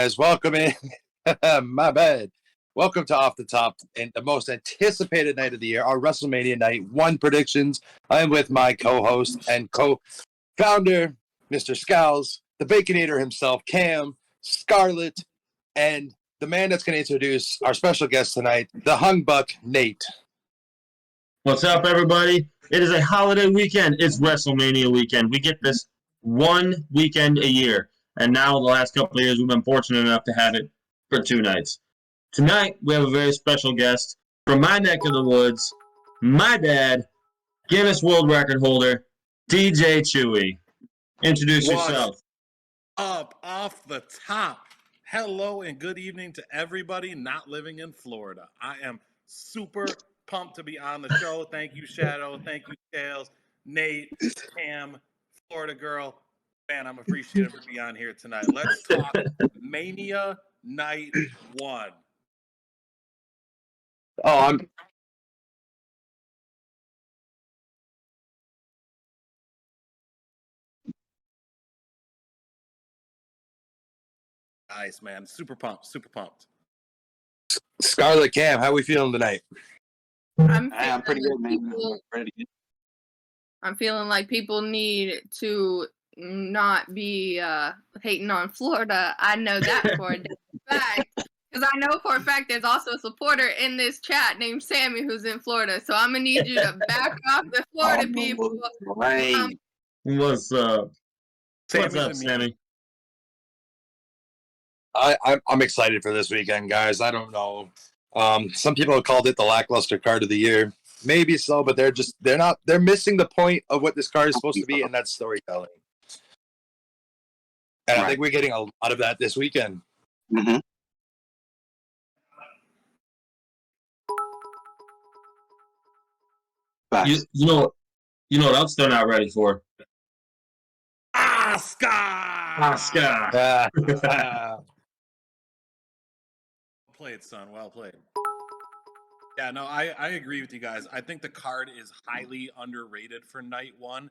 Guys, welcome in. My bad. Welcome to Off the Top and the most anticipated night of the year, our WrestleMania Night 1 predictions. I'm with my co-host and co-founder, Mr. Scowls, the Baconator himself, Cam, Scarlett, and the man that's going to introduce our special guest tonight, the Hung Buck, Nate. What's up, everybody? It is a holiday weekend. It's WrestleMania weekend. We get this one weekend a year. And now, the last couple of years, we've been fortunate enough to have it for 2 nights. Tonight, we have a very special guest from my neck of the woods, my dad, Guinness World Record holder, DJ Chewy. Introduce yourself. Up off the top. Hello and good evening to everybody not living in Florida. I am super pumped to be on the show. Thank you, Shadow. Thank you, Scales, Nate, Cam, Florida girl. Man, I'm appreciative to be on here tonight. Let's talk Mania Night 1. Oh, Nice, man. Super pumped. Super pumped. Scarlett, Cam, how we feeling tonight? I'm pretty good, man. I'm feeling like people need to not be hating on Florida. I know that for a fact. Because I know for a fact there's also a supporter in this chat named Sammy who's in Florida. So I'm going to need you to back off the Florida people. Right. What's up? Sammy's What's up, in Sammy? I'm excited for this weekend, guys. I don't know. Some people have called it the lackluster card of the year. Maybe so, but they're missing the point of what this card is supposed to be, and that's storytelling. And I think we're getting a lot of that this weekend. Mm-hmm. You know what else they're not ready for? Oscar! Well played, son. Well played. Yeah, no, I agree with you guys. I think the card is highly underrated for night 1.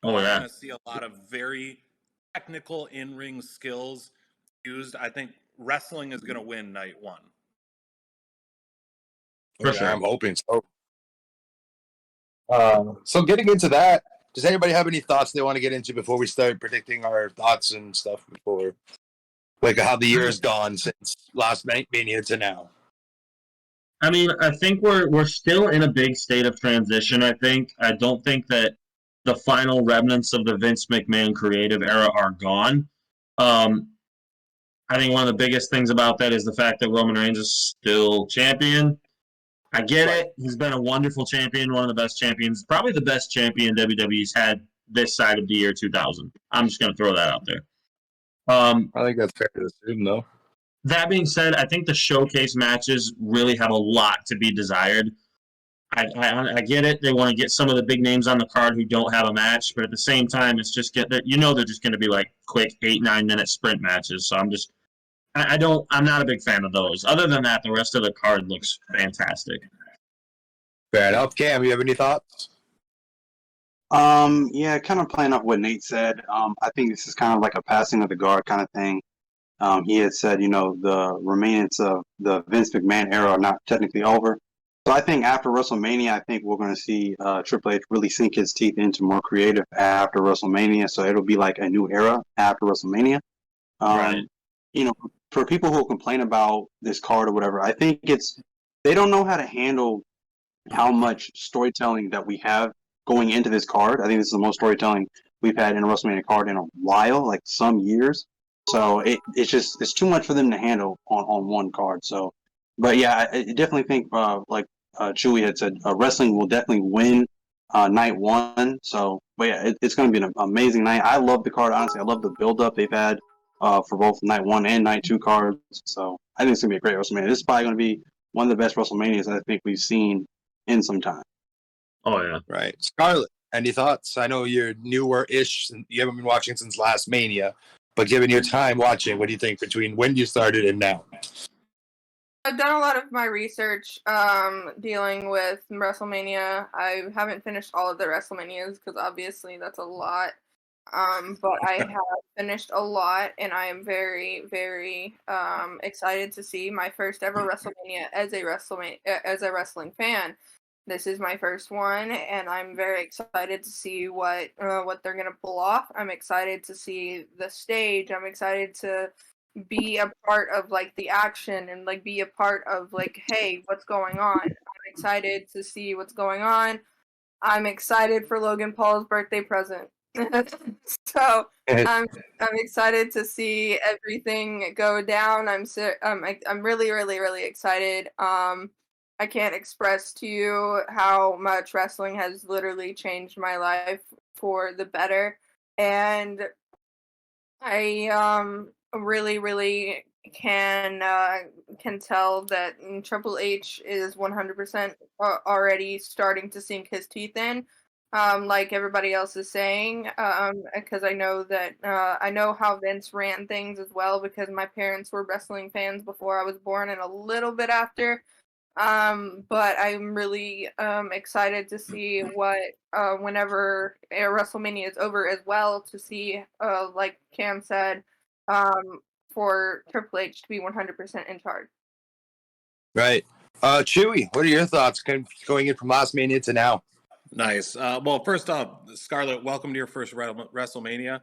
Oh, We're yeah. going to see a lot of very technical in-ring skills used. I think wrestling is going to win night 1. For sure. I'm hoping so. So getting into that, does anybody have any thoughts they want to get into before we start predicting our thoughts and stuff before, like how the year has gone since last night Mania to now? I mean, I think we're still in a big state of transition. I don't think that the final remnants of the Vince McMahon creative era are gone. I think one of the biggest things about that is the fact that Roman Reigns is still champion. I get it. He's been a wonderful champion, one of the best champions, probably the best champion WWE's had this side of the year 2000. I'm just going to throw that out there. I think that's fair to assume, though. That being said, I think the showcase matches really have a lot to be desired. I get it. They want to get some of the big names on the card who don't have a match, but at the same time, it's just they're just going to be like quick 8-9 minute sprint matches. So I'm not a big fan of those. Other than that, the rest of the card looks fantastic. Fair enough. Cam, you have any thoughts? Yeah, kind of playing off what Nate said. I think this is kind of like a passing of the guard kind of thing. He had said, the remains of the Vince McMahon era are not technically over. So I think after WrestleMania, I think we're going to see Triple H really sink his teeth into more creative after WrestleMania. So it'll be like a new era after WrestleMania. Right. For people who complain about this card or whatever, I think they don't know how to handle how much storytelling that we have going into this card. I think this is the most storytelling we've had in a WrestleMania card in a while, like some years. So it's too much for them to handle on one card. So, but yeah, I definitely think like Chewy had said, wrestling will definitely win night 1. So, but yeah, it's going to be an amazing night. I love the card. Honestly, I love the build up they've had for both night 1 and night 2 cards. So I think it's going to be a great WrestleMania. This is probably going to be one of the best WrestleManias I think we've seen in some time. Oh, yeah. Right. Scarlett, any thoughts? I know you're newer-ish. You haven't been watching since last Mania. But given your time watching, what do you think between when you started and now? I've done a lot of my research dealing with WrestleMania. I haven't finished all of the WrestleManias because obviously that's a lot. but I have finished a lot, and I am very, very excited to see my first ever WrestleMania as a wrestling fan. This is my first one, and I'm very excited to see what they're gonna pull off. I'm excited to see the stage. I'm excited to be a part of like the action and like be a part of like, hey, what's going on? I'm excited to see what's going on. I'm excited for Logan Paul's birthday present. So I'm excited to see everything go down. I'm really, really, really excited. I can't express to you how much wrestling has literally changed my life for the better, and I really, really can tell that Triple H is 100% already starting to sink his teeth in, like everybody else is saying. Because I know that I know how Vince ran things as well, because my parents were wrestling fans before I was born and a little bit after. But I'm really excited to see what whenever WrestleMania is over as well, to see like Cam said, for Triple H to be 100% in charge. Right. Chewy, what are your thoughts going in from last Mania to now? Nice. Well, first off, Scarlett, welcome to your first WrestleMania.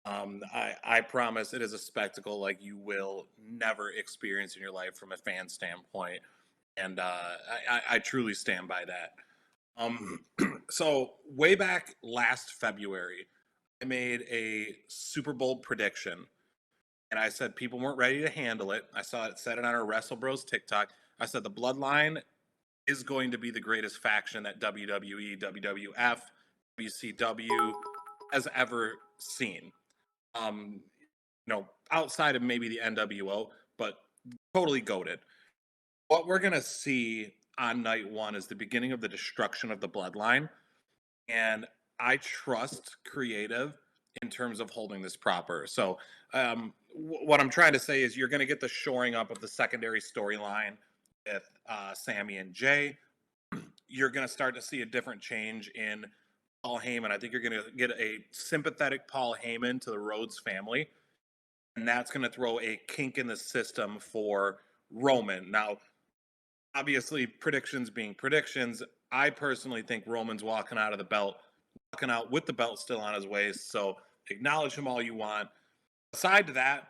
I promise it is a spectacle like you will never experience in your life from a fan standpoint, and I truly stand by that. So way back last February, I made a super bold prediction, and I said people weren't ready to handle it. I said it on our Wrestle Bros TikTok. I said the Bloodline is going to be the greatest faction that WWE, WWF, WCW has ever seen. Outside of maybe the NWO, but totally goated. What we're gonna see on night one is the beginning of the destruction of the Bloodline, and I trust creative in terms of holding this proper. So, what I'm trying to say is you're going to get the shoring up of the secondary storyline with Sammy and Jay. You're going to start to see a different change in Paul Heyman. I think you're going to get a sympathetic Paul Heyman to the Rhodes family, and that's going to throw a kink in the system for Roman. Now, obviously, predictions being predictions, I personally think Roman's walking out with the belt still on his waist. So acknowledge him all you want. Aside to that,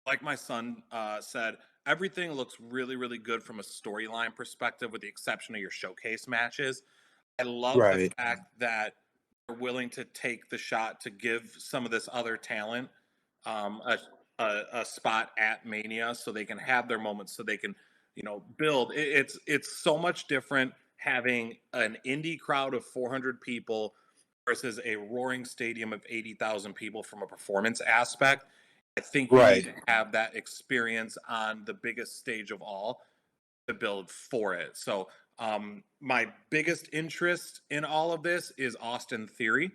like my son said, everything looks really, really good from a storyline perspective, with the exception of your showcase matches. I love the fact that they're willing to take the shot to give some of this other talent a spot at Mania, so they can have their moments, so they can build. It's so much different having an indie crowd of 400 people versus a roaring stadium of 80,000 people from a performance aspect. I think you need to have that experience on the biggest stage of all to build for it. So my biggest interest in all of this is Austin Theory,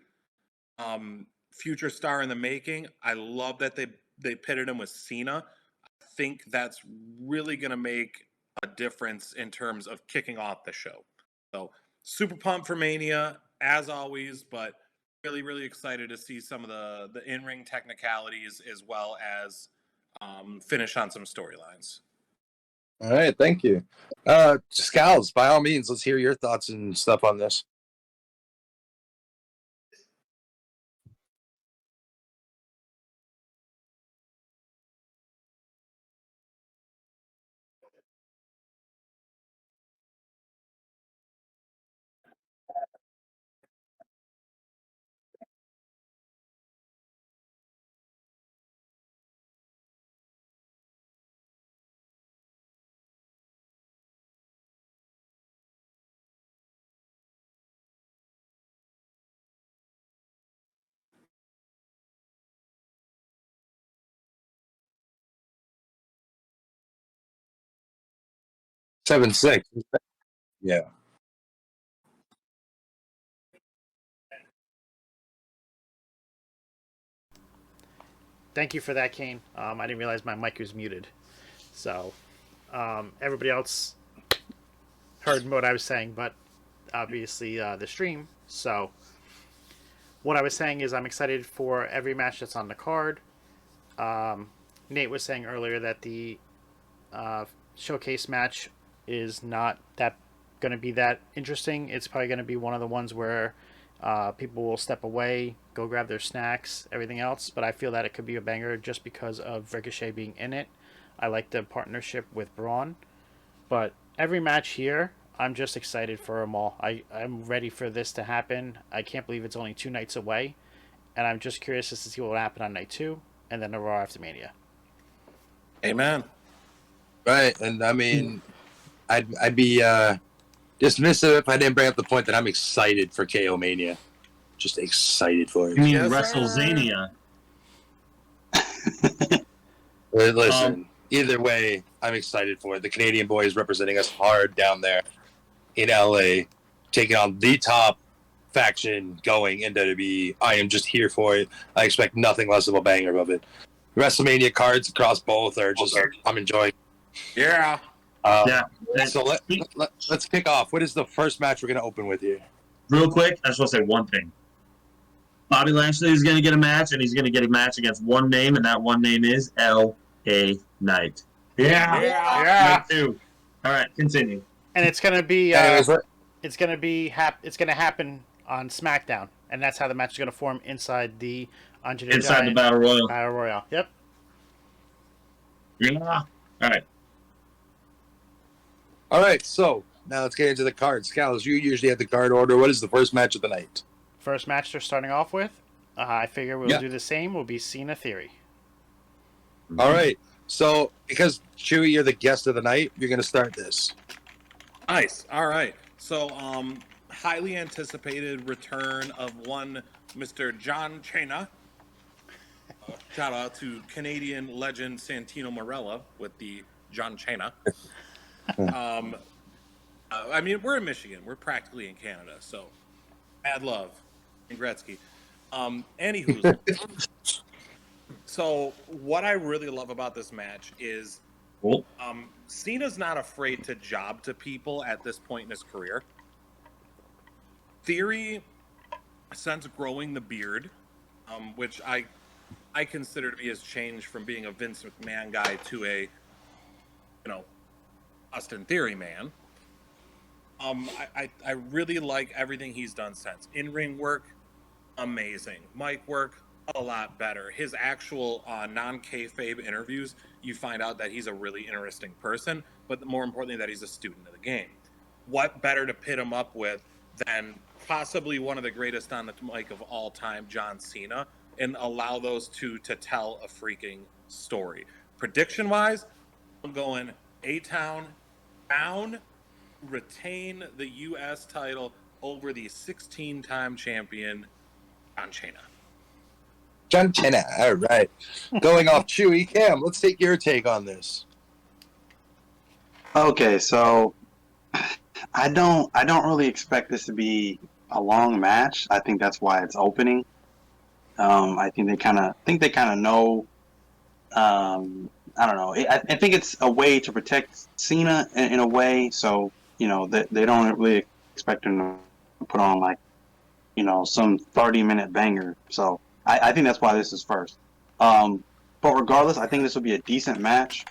future star in the making. I love that they pitted him with Cena. I think that's really going to make a difference in terms of kicking off the show. So super pumped for Mania as always, but really, really excited to see some of the in-ring technicalities, as well as finish on some storylines. All right, thank you. Scals, by all means, let's hear your thoughts and stuff on this. Seven six. Yeah. Thank you for that, Kane. I didn't realize my mic was muted. So everybody else heard what I was saying, but obviously the stream. So what I was saying is I'm excited for every match that's on the card. Nate was saying earlier that the showcase match is not that going to be that interesting. It's probably going to be one of the ones where people will step away, go grab their snacks, everything else. But I feel that it could be a banger just because of Ricochet being in it. I like the partnership with Braun. But every match here, I'm just excited for them all. I'm ready for this to happen. I can't believe it's only 2 nights away. And I'm just curious to see what will happen on night 2 and then the Raw after Mania. Amen. Right, and I mean, I'd be dismissive if I didn't bring up the point that I'm excited for KO Mania. Just excited for it. You mean Yes, sir. WrestleZaynia? Listen, either way, I'm excited for it. The Canadian boys representing us hard down there in LA, taking on the top faction going in WWE. I am just here for it. I expect nothing less of a banger of it. WrestleMania cards across both are just, I'm enjoying. Yeah. Yeah. So let's kick off. What is the first match we're going to open with here? Real quick, I just want to say one thing. Bobby Lashley is going to get a match, and he's going to get a match against one name, and that one name is L.A. Knight. Yeah. Yeah. Too. All right, continue. And it's going to be Anyways, it's going to happen on SmackDown, and that's how the match is going to form inside the Andre the Inside the Giant Battle Royal. Battle Royale. Yep. Yeah. All right. all right, so now let's get into the cards. Scales, you usually have the card order. What is the first match of the night? First match they're starting off with, I figure we'll do the same. Will be Cena Theory. All right, so because Chewy, you're the guest of the night, you're going to start this. Nice. All right. So, highly anticipated return of one Mr. John Cena. Shout out to Canadian legend Santino Marella with the John Cena. I mean, we're in Michigan. We're practically in Canada, so mad love in Gretzky. Anywho, so what I really love about this match is Cool. Cena's not afraid to job to people at this point in his career. Theory, since growing the beard, which I consider to be his change from being a Vince McMahon guy to a, Austin Theory man. I really like everything he's done since. In-ring work, amazing. Mic work, a lot better. His actual non-kayfabe interviews, you find out that he's a really interesting person, but more importantly, that he's a student of the game. What better to pit him up with than possibly one of the greatest on the mic of all time, John Cena, and allow those two to tell a freaking story. Prediction-wise, I'm going A-Town down, retain the U.S. title over the 16-time champion, John Cena. John Cena. All right. Going off Chewy, Cam, let's take your take on this. Okay, so I don't really expect this to be a long match. I think that's why it's opening. I think they kind of know. I don't know. I think it's a way to protect Cena in a way. So they don't really expect him to put on some 30-minute banger. So I think that's why this is first. But regardless, I think this will be a decent match.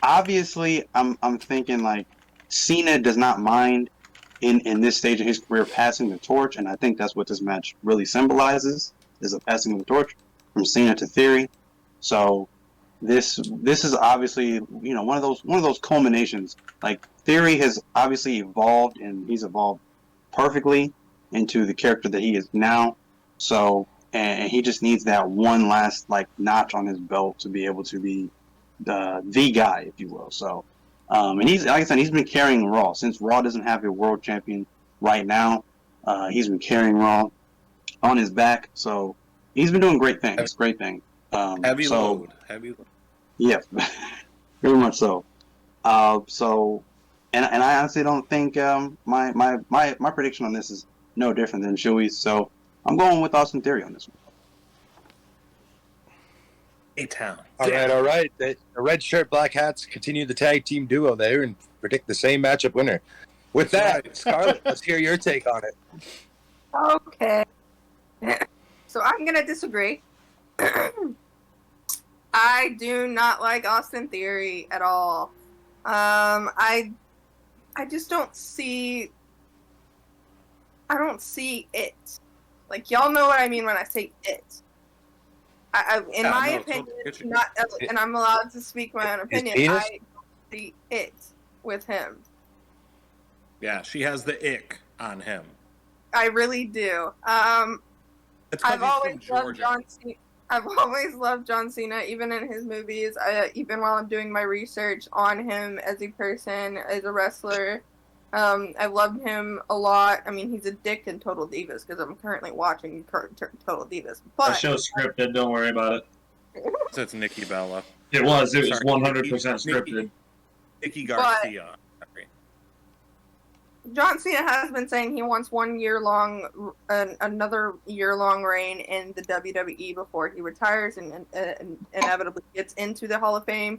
Obviously, I'm thinking Cena does not mind in this stage of his career passing the torch, and I think that's what this match really symbolizes, is a passing of the torch from Cena to Theory. So this is obviously one of those culminations. Theory has obviously evolved, and he's evolved perfectly into the character that he is now. So and he just needs that one last notch on his belt to be able to be the guy, if you will. So and he's, like I said, he's been carrying Raw since Raw doesn't have a world champion right now. He's been carrying Raw on his back, so he's been doing great things. Heavy load. Yeah, very much so. And I honestly don't think my prediction on this is no different than Chewy's. So I'm going with Austin Theory on this one. A-Town. All right. The red shirt, black hats continue the tag team duo there and predict the same matchup winner. With that, Scarlett, let's hear your take on it. Okay. So I'm gonna disagree. I do not like Austin Theory at all. I just don't see. I don't see it. Like, y'all know what I mean when I say it. In my opinion, not, and I'm allowed to speak my own opinion. I don't see it with him. Yeah, she has the ick on him. I really do. I've always loved John Cena. I've always loved John Cena, even in his movies. Even while I'm doing my research on him as a person, as a wrestler, I loved him a lot. I mean, he's a dick in Total Divas because I'm currently watching Total Divas. But that show's scripted. Don't worry about it. So it's Nikki Bella. It was 100% scripted. Nikki Garcia. John Cena has been saying he wants another year-long reign in the WWE before he retires and inevitably gets into the Hall of Fame.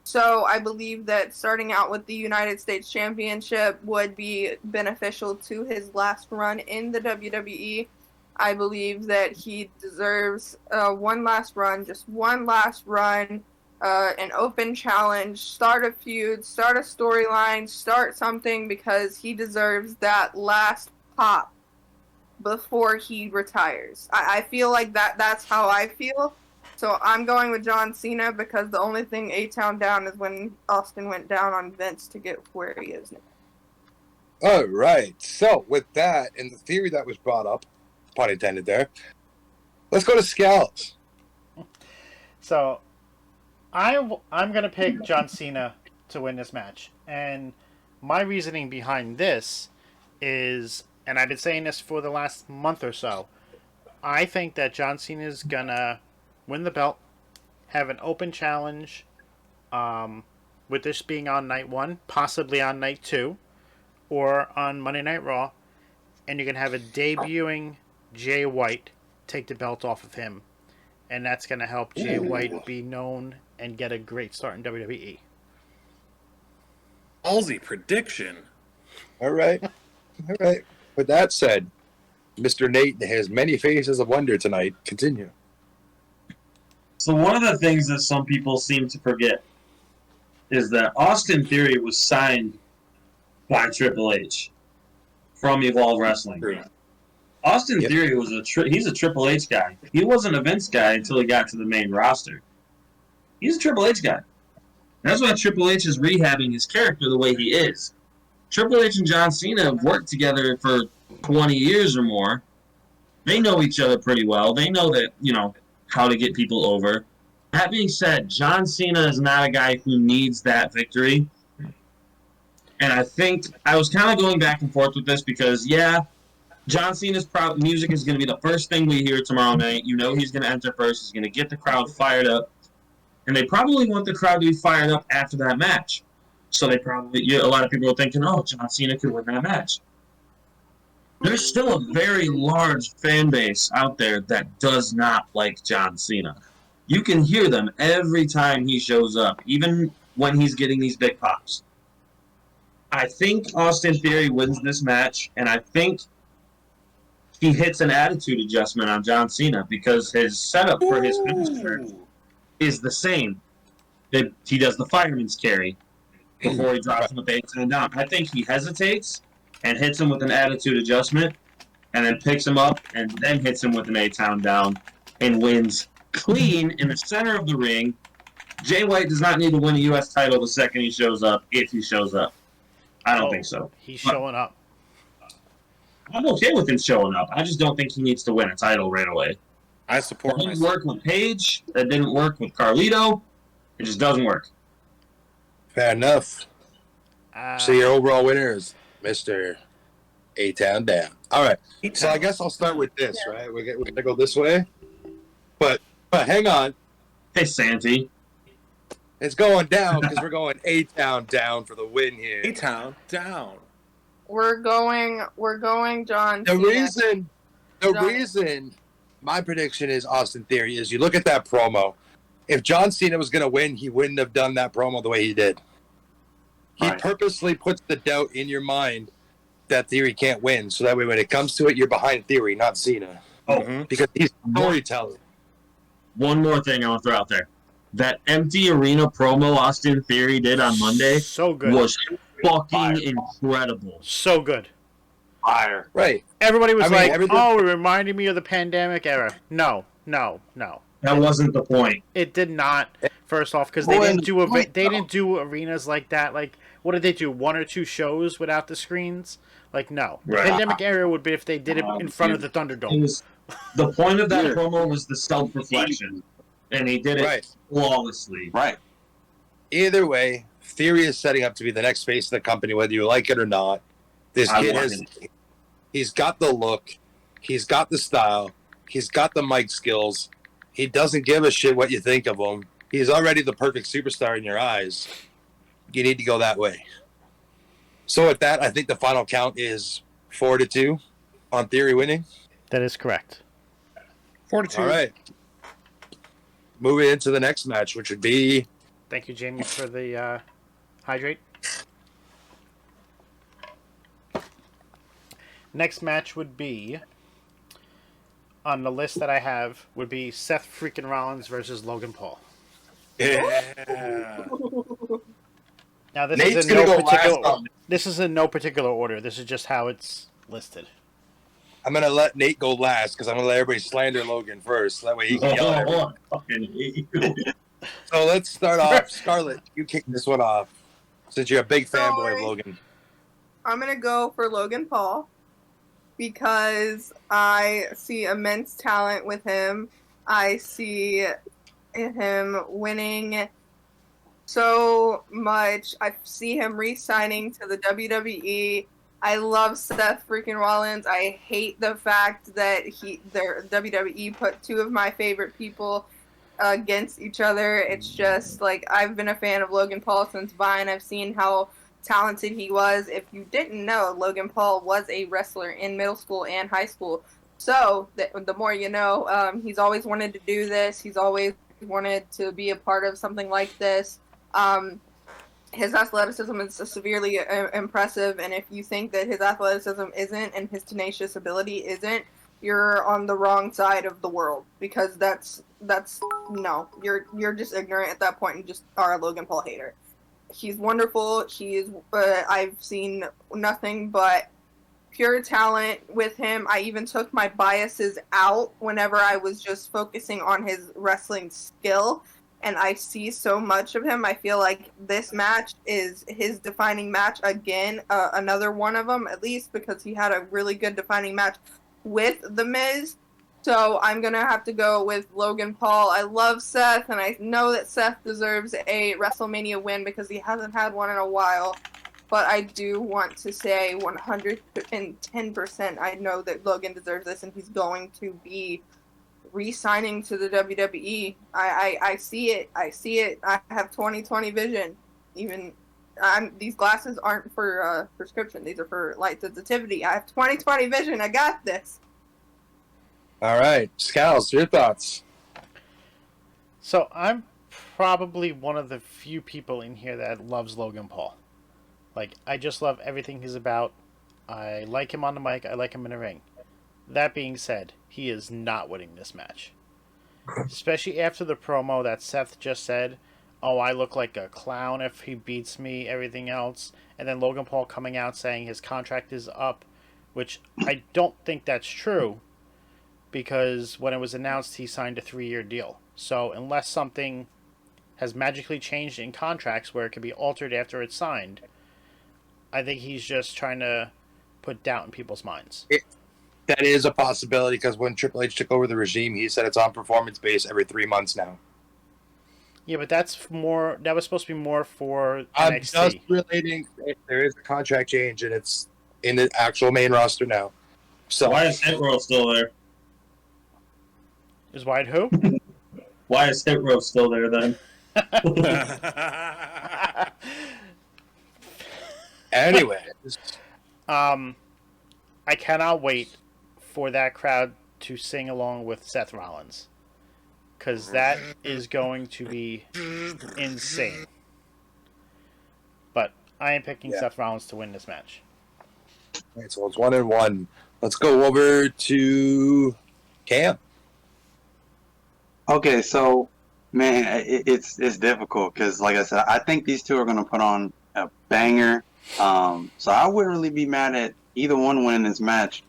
So I believe that starting out with the United States Championship would be beneficial to his last run in the WWE. I believe that he deserves one last run, an open challenge, start a feud, start a storyline, start something, because he deserves that last pop before he retires. I feel like that's how I feel. So I'm going with John Cena because the only thing A-Town down is when Austin went down on Vince to get where he is now. All right. So with that and the theory that was brought up, pun intended there, let's go to Scallops. So I'm going to pick John Cena to win this match. And my reasoning behind this is, and I've been saying this for the last month or so, I think that John Cena is going to win the belt, have an open challenge, with this being on night 1, possibly on night 2, or on Monday Night Raw, and you're going to have a debuting Jay White take the belt off of him. And that's going to help Jay White be known and get a great start in WWE. Ballsy prediction. All right. All right. With that said, Mr. Nate has many faces of wonder tonight. Continue. So one of the things that some people seem to forget is that Austin Theory was signed by Triple H from Evolve Wrestling. Austin Theory was he's a Triple H guy. He wasn't a Vince guy until he got to the main roster. He's a Triple H guy. That's why Triple H is rehabbing his character the way he is. Triple H and John Cena have worked together for 20 years or more. They know each other pretty well. They know that, how to get people over. That being said, John Cena is not a guy who needs that victory. And I think I was kind of going back and forth with this because, John Cena's music is going to be the first thing we hear tomorrow night. He's going to enter first. He's going to get the crowd fired up. And they probably want the crowd to be fired up after that match. So they probably, a lot of people are thinking, John Cena could win that match. There's still a very large fan base out there that does not like John Cena. You can hear them every time he shows up, even when he's getting these big pops. I think Austin Theory wins this match, and I think he hits an attitude adjustment on John Cena because his setup for his finisher is the same. He does the fireman's carry before he drops him with the 8-10 down. I think he hesitates and hits him with an attitude adjustment and then picks him up and then hits him with an 8-10 down and wins clean in the center of the ring. Jay White does not need to win a U.S. title the second he shows up, if he shows up. I don't think so. He's showing up. I'm okay with him showing up. I just don't think he needs to win a title right away. I support It didn't work with Paige. That didn't work with Carlito. It just doesn't work. Fair enough. So your overall winner is Mr. A-Town Down. All right. So I guess I'll start with this, right? We're going to go this way. But hang on. Hey, Santy. It's going down because we're going A-Town down for the win here. A-Town down. We're going John The Cena. reason my prediction is Austin Theory is you look at that promo. If John Cena was going to win, he wouldn't have done that promo the way he did. He purposely puts the doubt in your mind that Theory can't win, so that way when it comes to it, you're behind Theory, not Cena. Oh, because he's storytelling. one more thing I want to throw out there. That empty arena promo Austin Theory did on Monday So good. was fucking incredible. So good. Fire. Right. Everybody was I mean, like, everything- "Oh, it reminded me of the pandemic era." No. That wasn't the point. It did not. First off, because Well, they and didn't the do point, they didn't do arenas like that. Like, what did they do? 1 or 2 shows without the screens? Like, no. The Right. pandemic era would be if they did it in front of the It Thunderdome. was the point of that Yeah. promo was the self-reflection, and he did it Right. flawlessly. Right. Either way, Theory is setting up to be the next face of the company, whether you like it or not. This I kid want has, he's got the look, he's got the style, he's got the mic skills. He doesn't give a shit what you think of him. He's already the perfect superstar in your eyes. You need to go that way. So with that, I think the final count is 4-2 on Theory winning. That is correct. 42. All right. Moving into the next match, which would be Thank you, Jamie, for the hydrate. Next match would be on the list that I have would be Seth freaking Rollins versus Logan Paul. yeah. Now this Nate's is in gonna no go particular. last on. This is in no particular order. This is just how it's listed. I'm gonna let Nate go last because I'm gonna let everybody slander Logan first. That way he can yell at everyone. I fucking hate you. So let's start off. Scarlett, you kick this one off since you're a big fanboy of Sorry. Logan. I'm gonna go for Logan Paul because I see immense talent with him. I see him winning so much. I see him re-signing to the WWE. I love Seth freaking Rollins. I hate the fact that their WWE put 2 of my favorite people against each other. It's just like I've been a fan of Logan Paul since Vine. I've seen how talented he was. If you didn't know, Logan Paul was a wrestler in middle school and high school. So the more you know, he's always wanted to do this. He's always wanted to be a part of something like this. His athleticism is severely impressive, and if you think that his athleticism isn't and his tenacious ability isn't, you're on the wrong side of the world, because that's no, you're just ignorant at that point and just are a Logan Paul hater. He's wonderful. I've seen nothing but pure talent with him. I even took my biases out whenever I was just focusing on his wrestling skill. And I see so much of him. I feel like this match is his defining match again. Another one of them, at least, because he had a really good defining match with The Miz. So I'm going to have to go with Logan Paul. I love Seth, and I know that Seth deserves a WrestleMania win because he hasn't had one in a while. But I do want to say 110% I know that Logan deserves this, and he's going to be re-signing to the WWE. I see it. I have 20/20 vision. Even these glasses aren't for prescription. These are for light sensitivity. I have 20/20 vision. I got this. All right, Scals, your thoughts? So I'm probably one of the few people in here that loves Logan Paul. Like, I just love everything he's about. I like him on the mic. I like him in the ring. That being said, he is not winning this match. Especially after the promo that Seth just said, "Oh, I look like a clown if he beats me, everything else." And then Logan Paul coming out saying his contract is up, which I don't think that's true, because when it was announced, he signed a 3-year deal. So unless something has magically changed in contracts where it can be altered after it's signed, I think he's just trying to put doubt in people's minds. That is a possibility because when Triple H took over the regime, he said it's on performance base every 3 months now. Yeah, but that's more. That was supposed to be more for I'm NXT. just relating. There is a contract change, and it's in the actual main roster now. So Why is Hit Row still there? Is Wyatt who? Why is Hit Row still there then? anyway, I cannot wait for that crowd to sing along with Seth Rollins, because that is going to be insane. But I am picking Seth Rollins to win this match. all right, so it's 1-1. Let's go over to Cam. Okay, so man, it's difficult because, like I said, I think these two are going to put on a banger. So I wouldn't really be mad at either one winning this match.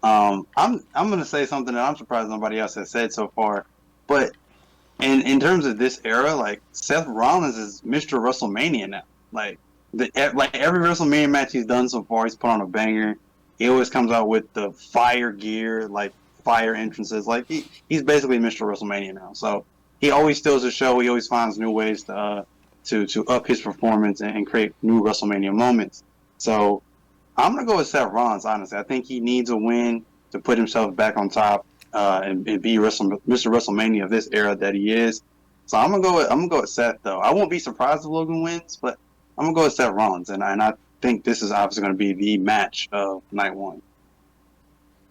I'm going to say something that I'm surprised nobody else has said so far, but in terms of this era, like Seth Rollins is Mr. WrestleMania now. Like every WrestleMania match he's done so far, he's put on a banger. He always comes out with the fire gear, like fire entrances. Like he's basically Mr. WrestleMania now. So he always steals the show. He always finds new ways to up his performance and create new WrestleMania moments. So I'm gonna go with Seth Rollins. Honestly, I think he needs a win to put himself back on top and be Mr. WrestleMania of this era that he is. So I'm gonna go with Seth though. I won't be surprised if Logan wins, but I'm gonna go with Seth Rollins, and I think this is obviously gonna be the match of night one.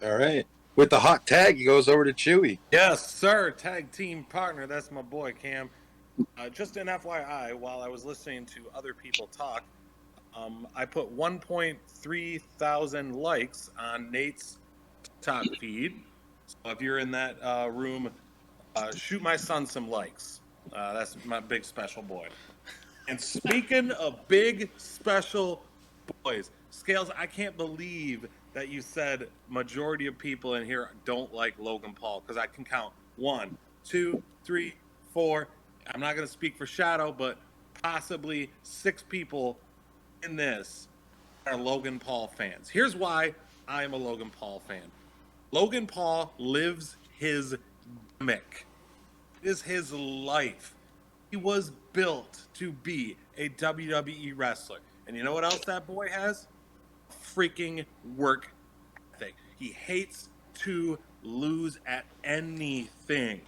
All right. With the hot tag, he goes over to Chewy. Yes, sir. Tag team partner. That's my boy, Cam. Just an FYI, while I was listening to other people talk, I put 1.3 thousand likes on Nate's TikTok feed. So if you're in that room, shoot my son some likes. That's my big special boy. And speaking of big special boys, Scales, I can't believe that you said majority of people in here don't like Logan Paul, because I can count 1, 2, 3, 4. I'm not going to speak for Shadow, but possibly 6 people in this are Logan Paul fans. Here's why I am a Logan Paul fan. Logan Paul lives his gimmick. It is his life. He was built to be a WWE wrestler. And you know what else that boy has? Freaking work ethic. He hates to lose at anything.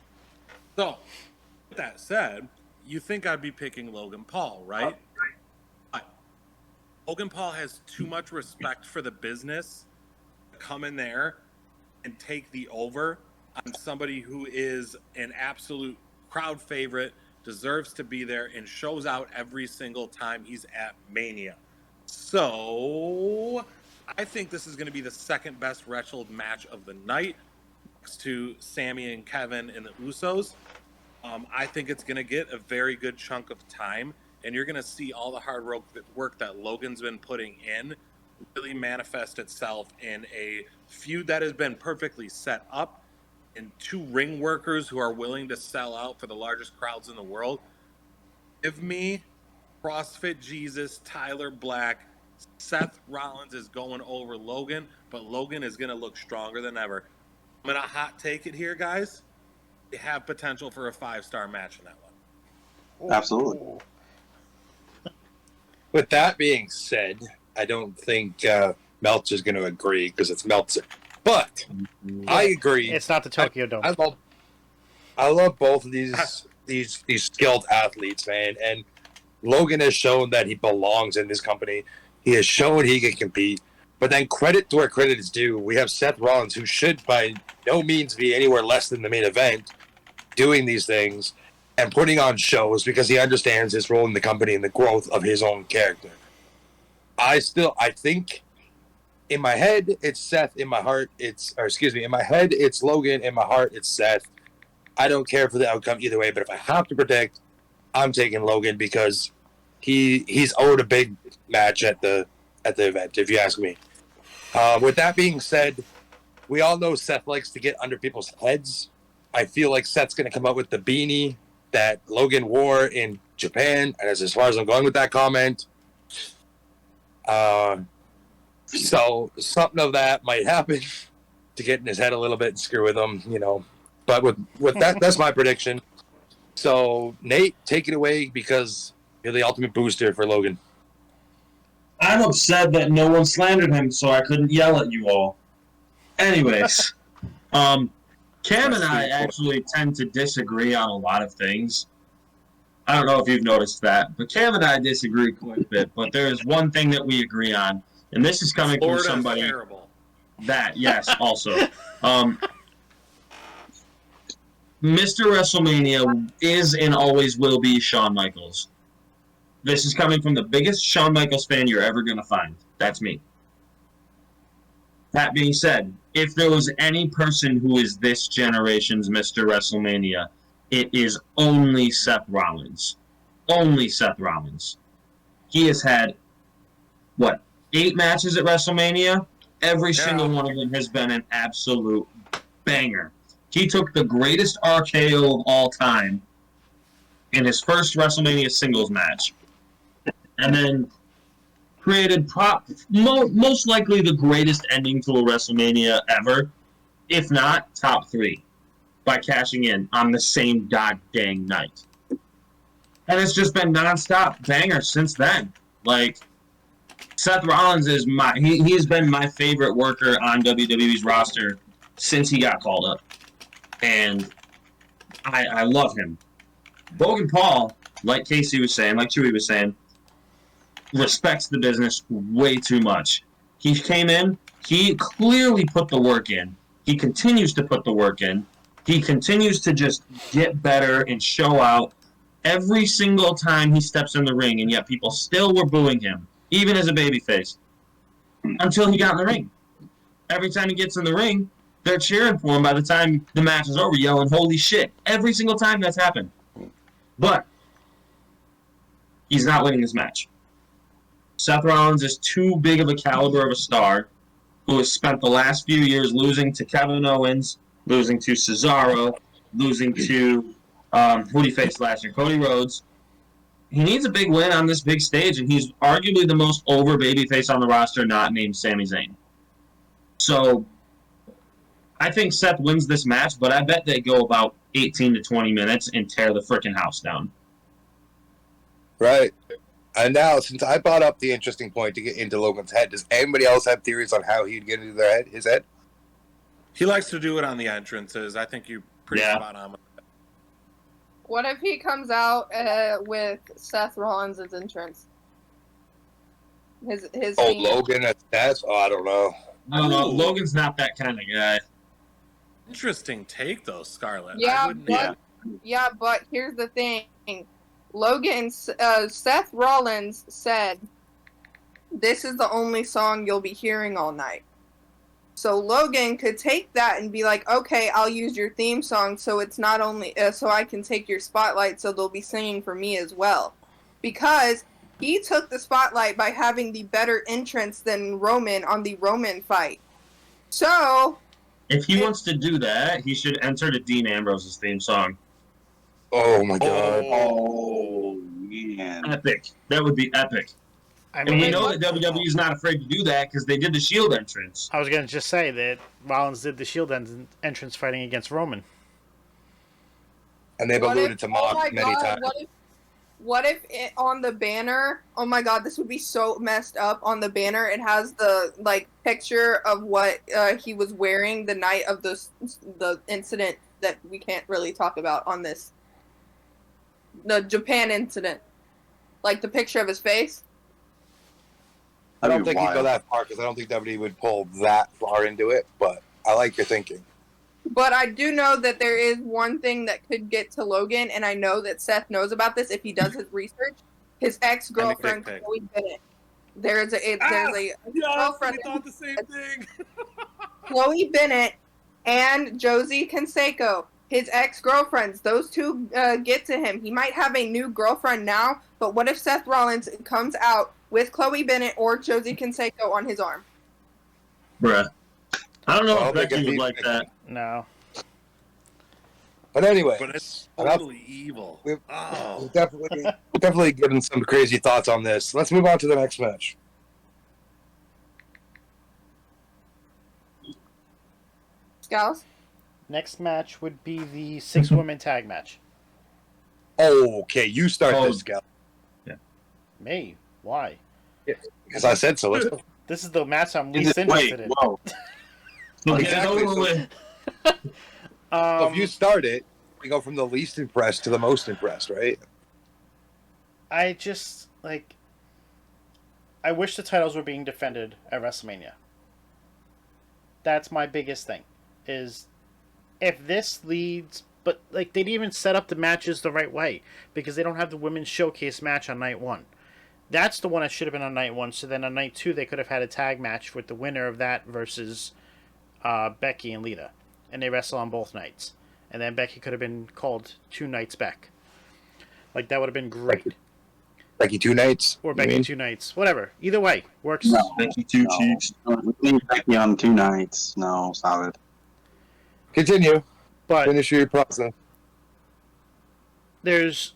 So, with that said, you think I'd be picking Logan Paul, right? But Logan Paul has too much respect for the business to come in there and take the over on somebody who is an absolute crowd favorite, deserves to be there, and shows out every single time he's at Mania. So I think this is going to be the second best wrestled match of the night, next to Sami and Kevin and the Usos. I think it's going to get a very good chunk of time, and you're going to see all the hard work that Logan's been putting in really manifest itself in a feud that has been perfectly set up, and 2 ring workers who are willing to sell out for the largest crowds in the world. Give me CrossFit Jesus, Tyler Black. Seth Rollins is going over Logan, but Logan is going to look stronger than ever. I'm going to hot take it here, guys. They have potential for a 5-star match in that one. Absolutely. With that being said, I don't think Meltzer's going to agree because it's Meltzer. But I agree. It's not the Tokyo Dome. I love both of these skilled athletes, man. And Logan has shown that he belongs in this company. He has shown he can compete. But then credit to where credit is due. We have Seth Rollins, who should by no means be anywhere less than the main event, doing these things and putting on shows because he understands his role in the company and the growth of his own character. I think in my head it's Seth, in my heart in my head it's Logan, in my heart it's Seth. I don't care for the outcome either way, but if I have to predict, I'm taking Logan because he's owed a big match at the event, if you ask me. With that being said, we all know Seth likes to get under people's heads. I feel like Seth's going to come out with the beanie that Logan wore in Japan, and as far as I'm going with that comment. So something of that might happen to get in his head a little bit and screw with him, you know. But with that, that's my prediction. So Nate, take it away because you're the ultimate booster for Logan. I'm upset that no one slandered him, so I couldn't yell at you all. Anyways, Cam and I actually tend to disagree on a lot of things. I don't know if you've noticed that, but Cam and I disagree quite a bit. But there is one thing that we agree on, and this is coming from somebody terrible. that, yes, also. Mr. WrestleMania is and always will be Shawn Michaels. This is coming from the biggest Shawn Michaels fan you're ever going to find. That's me. That being said, if there was any person who is this generation's Mr. WrestleMania, it is only Seth Rollins. Only Seth Rollins. He has had, 8 matches at WrestleMania? Every single one of them has been an absolute banger. He took the greatest RKO of all time in his first WrestleMania singles match, and then created most likely the greatest ending to a WrestleMania ever, if not top 3, by cashing in on the same god-dang night. And it's just been nonstop bangers since then. Like, Seth Rollins is he's been my favorite worker on WWE's roster since he got called up. And I love him. Logan Paul, like Casey was saying, like Chewy was saying, respects the business way too much. He came in, he clearly put the work in. He continues to put the work in. He continues to just get better and show out every single time he steps in the ring, and yet people still were booing him, even as a babyface, until he got in the ring. Every time he gets in the ring, they're cheering for him by the time the match is over, yelling, "Holy shit." Every single time that's happened. But he's not winning this match. Seth Rollins is too big of a caliber of a star who has spent the last few years losing to Kevin Owens, losing to Cesaro, losing to who he faced last year, Cody Rhodes. He needs a big win on this big stage, and he's arguably the most over babyface on the roster not named Sami Zayn. So I think Seth wins this match, but I bet they go about 18 to 20 minutes and tear the freaking house down. Right. And now, since I brought up the interesting point to get into Logan's head, does anybody else have theories on how he'd get into his head? He likes to do it on the entrances. I think you're pretty spot on with that. What if he comes out with Seth Rollins' entrance? His theme. Logan at Seth? Oh, I don't know. I don't know. Logan's not that kind of guy. Interesting take, though, Scarlett. Yeah, but here's the thing. Seth Rollins said, "This is the only song you'll be hearing all night." So Logan could take that and be like, "Okay, I'll use your theme song, so it's not only so I can take your spotlight, so they'll be singing for me as well," because he took the spotlight by having the better entrance than Roman on the Roman fight. So, if he wants to do that, he should enter to Dean Ambrose's theme song. Oh my god. Oh, man. Epic. That would be epic. And we know that WWE is not afraid to do that because they did the Shield entrance. I was going to just say that Rollins did the Shield entrance fighting against Roman. And they've alluded to Mox many times. What if on the banner, oh my god, this would be so messed up, on the banner it has the picture of what he was wearing the night of the incident that we can't really talk about on this. The Japan incident. Like the picture of his face. I don't think he'd go that far because I don't think WWE would pull that far into it, but I like your thinking. But I do know that there is one thing that could get to Logan, and I know that Seth knows about this if he does his research. His ex-girlfriend, Chloe Bennett. There's a girlfriend. I thought the same thing. Chloe Bennett and Josie Canseco, his ex-girlfriends. Those two get to him. He might have a new girlfriend now, but what if Seth Rollins comes out with Chloe Bennett or Josie Canseco on his arm? Bruh. I don't know if Becky would like that. No. But anyway, But it's totally evil. We've definitely given some crazy thoughts on this. Let's move on to the next match. Scals? Next match would be the 6-woman tag match. Okay, you start this, Gal. Yeah. Me? Why? Because I said so. Let's go. This is the match I'm least interested in. Whoa. Exactly. So if you start it, we go from the least impressed to the most impressed, right? I just, I wish the titles were being defended at WrestleMania. That's my biggest thing. Is if this leads... But, they didn't even set up the matches the right way. Because they don't have the women's showcase match on night 1. That's the one that should have been on night 1. So then on night 2, they could have had a tag match with the winner of that versus Becky and Lita, and they wrestle on both nights, and then Becky could have been called 2 nights back. Like that would have been great. Becky 2 nights, or Becky 2 nights, whatever. Either way works. No, Becky Two Cheeks. We need Becky on 2 nights. No, solid. Continue. But Finish your process. there's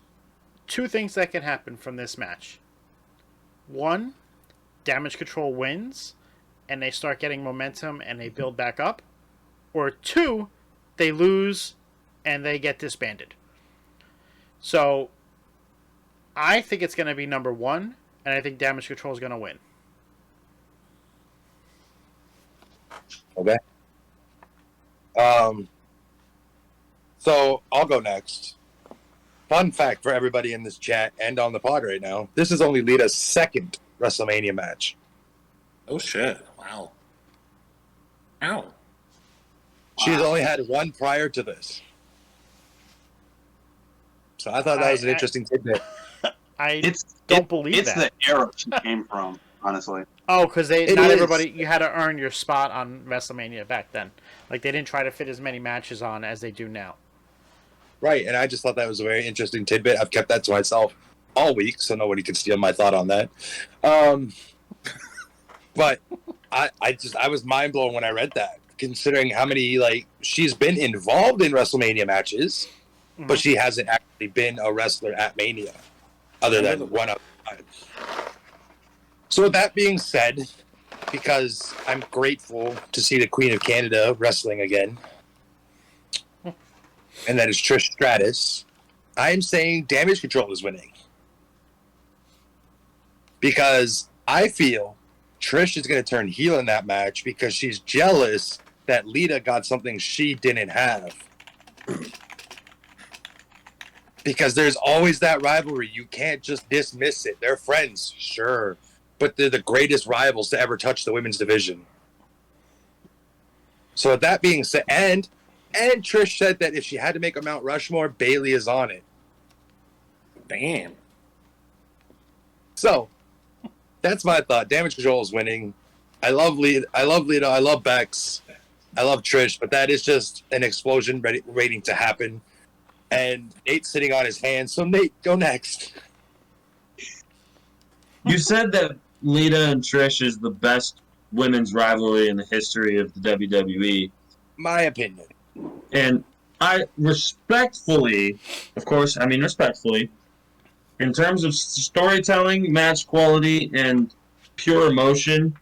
2 things that can happen from this match. 1, Damage Control wins, and they start getting momentum and they build back up. Or 2, they lose and they get disbanded. So I think it's going to be number 1, and I think Damage Control is going to win. Okay. So I'll go next. Fun fact for everybody in this chat and on the pod right now: this is only Lita's 2nd WrestleMania match. Oh shit! Wow. Ow. She's only had 1 prior to this. So I thought that was an interesting tidbit. I don't believe it's that. the era she came from, honestly. Oh, because not is. everybody, you had to earn your spot on WrestleMania back then. Like, they didn't try to fit as many matches on as they do now. Right, and I just thought that was a very interesting tidbit. I've kept that to myself all week, so nobody could steal my thought on that. But I was mind blown when I read that, considering how many, like, she's been involved in WrestleMania matches, but she hasn't actually been a wrestler at Mania, other than one other time. So with that being said, because I'm grateful to see the Queen of Canada wrestling again, and that is Trish Stratus, I'm saying Damage Control is winning. Because I feel Trish is going to turn heel in that match because she's jealous that Lita got something she didn't have. Because there's always that rivalry. You can't just dismiss it. They're friends, sure. But they're the greatest rivals to ever touch the women's division. So with that being said, and Trish said that if she had to make a Mount Rushmore, Bayley is on it. Damn. So that's my thought. Damage Control is winning. I love Lita. I love Bex. I love Trish. But that is just an explosion waiting to happen. And Nate's sitting on his hands. So Nate, go next. You said that Lita and Trish is the best women's rivalry in the history of the WWE. My opinion. And I respectfully, in terms of storytelling, match quality, and pure emotion,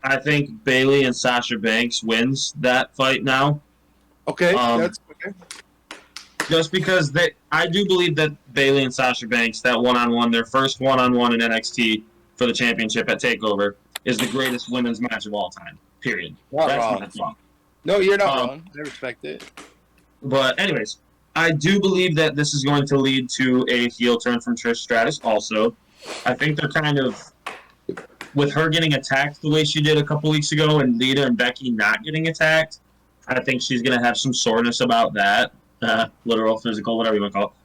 I think Bayley and Sasha Banks wins that fight now. Okay, that's okay. Just because I do believe that Bayley and Sasha Banks, that one-on-one, their first one-on-one in NXT for the championship at TakeOver, is the greatest women's match of all time. Period. Not wrong. No, you're not wrong. I respect it. But anyways, I do believe that this is going to lead to a heel turn from Trish Stratus also. I think they're kind of, with her getting attacked the way she did a couple weeks ago and Lita and Becky not getting attacked, I think she's going to have some soreness about that. Literal, physical, whatever you want to call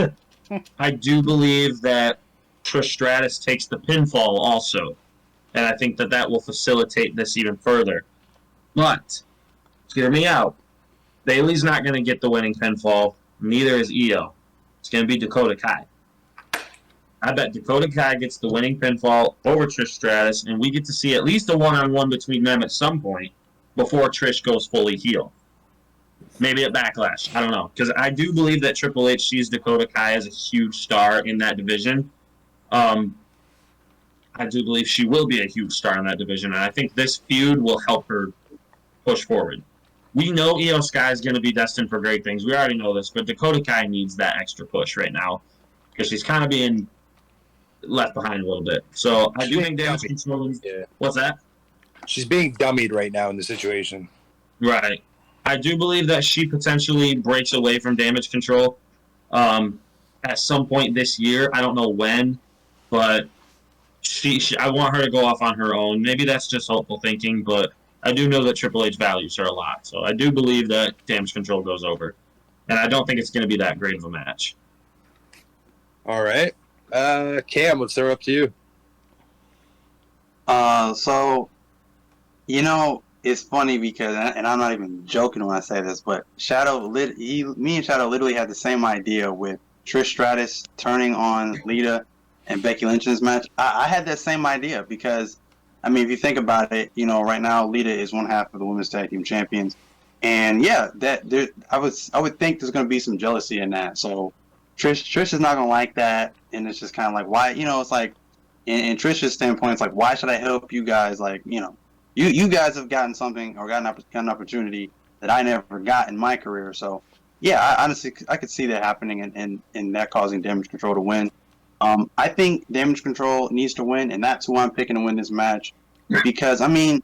it. I do believe that Trish Stratus takes the pinfall also. And I think that will facilitate this even further. But, hear me out. Bayley's not going to get the winning pinfall. Neither is Io. It's going to be Dakota Kai. I bet Dakota Kai gets the winning pinfall over Trish Stratus, and we get to see at least a one-on-one between them at some point before Trish goes fully heel. Maybe at Backlash. I don't know. Because I do believe that Triple H sees Dakota Kai as a huge star in that division. I do believe she will be a huge star in that division, and I think this feud will help her push forward. We know Io Sky is going to be destined for great things. We already know this, but Dakota Kai needs that extra push right now because she's kind of being left behind a little bit. So I do think Damage Control. Yeah. What's that? She's being dummied right now in the situation. Right. I do believe that she potentially breaks away from Damage Control at some point this year. I don't know when, but I want her to go off on her own. Maybe that's just hopeful thinking, but I do know that Triple H values her a lot. So I do believe that Damage Control goes over. And I don't think it's going to be that great of a match. All right. Cam, let's throw up to you. So, it's funny because, and I'm not even joking when I say this, but me and Shadow literally had the same idea with Trish Stratus turning on Lita and Becky Lynch in this match. I had that same idea because, I mean, if you think about it, right now Lita is one half of the women's tag team champions, and yeah, I would think there's going to be some jealousy in that. So Trish is not going to like that, and it's just kind of like why, it's like, in Trish's standpoint, it's like why should I help you guys? Like, you guys have gotten something or got an opportunity that I never got in my career. So, yeah, honestly, I could see that happening and that causing Damage Control to win. I think Damage Control needs to win, and that's who I'm picking to win this match. Because, I mean,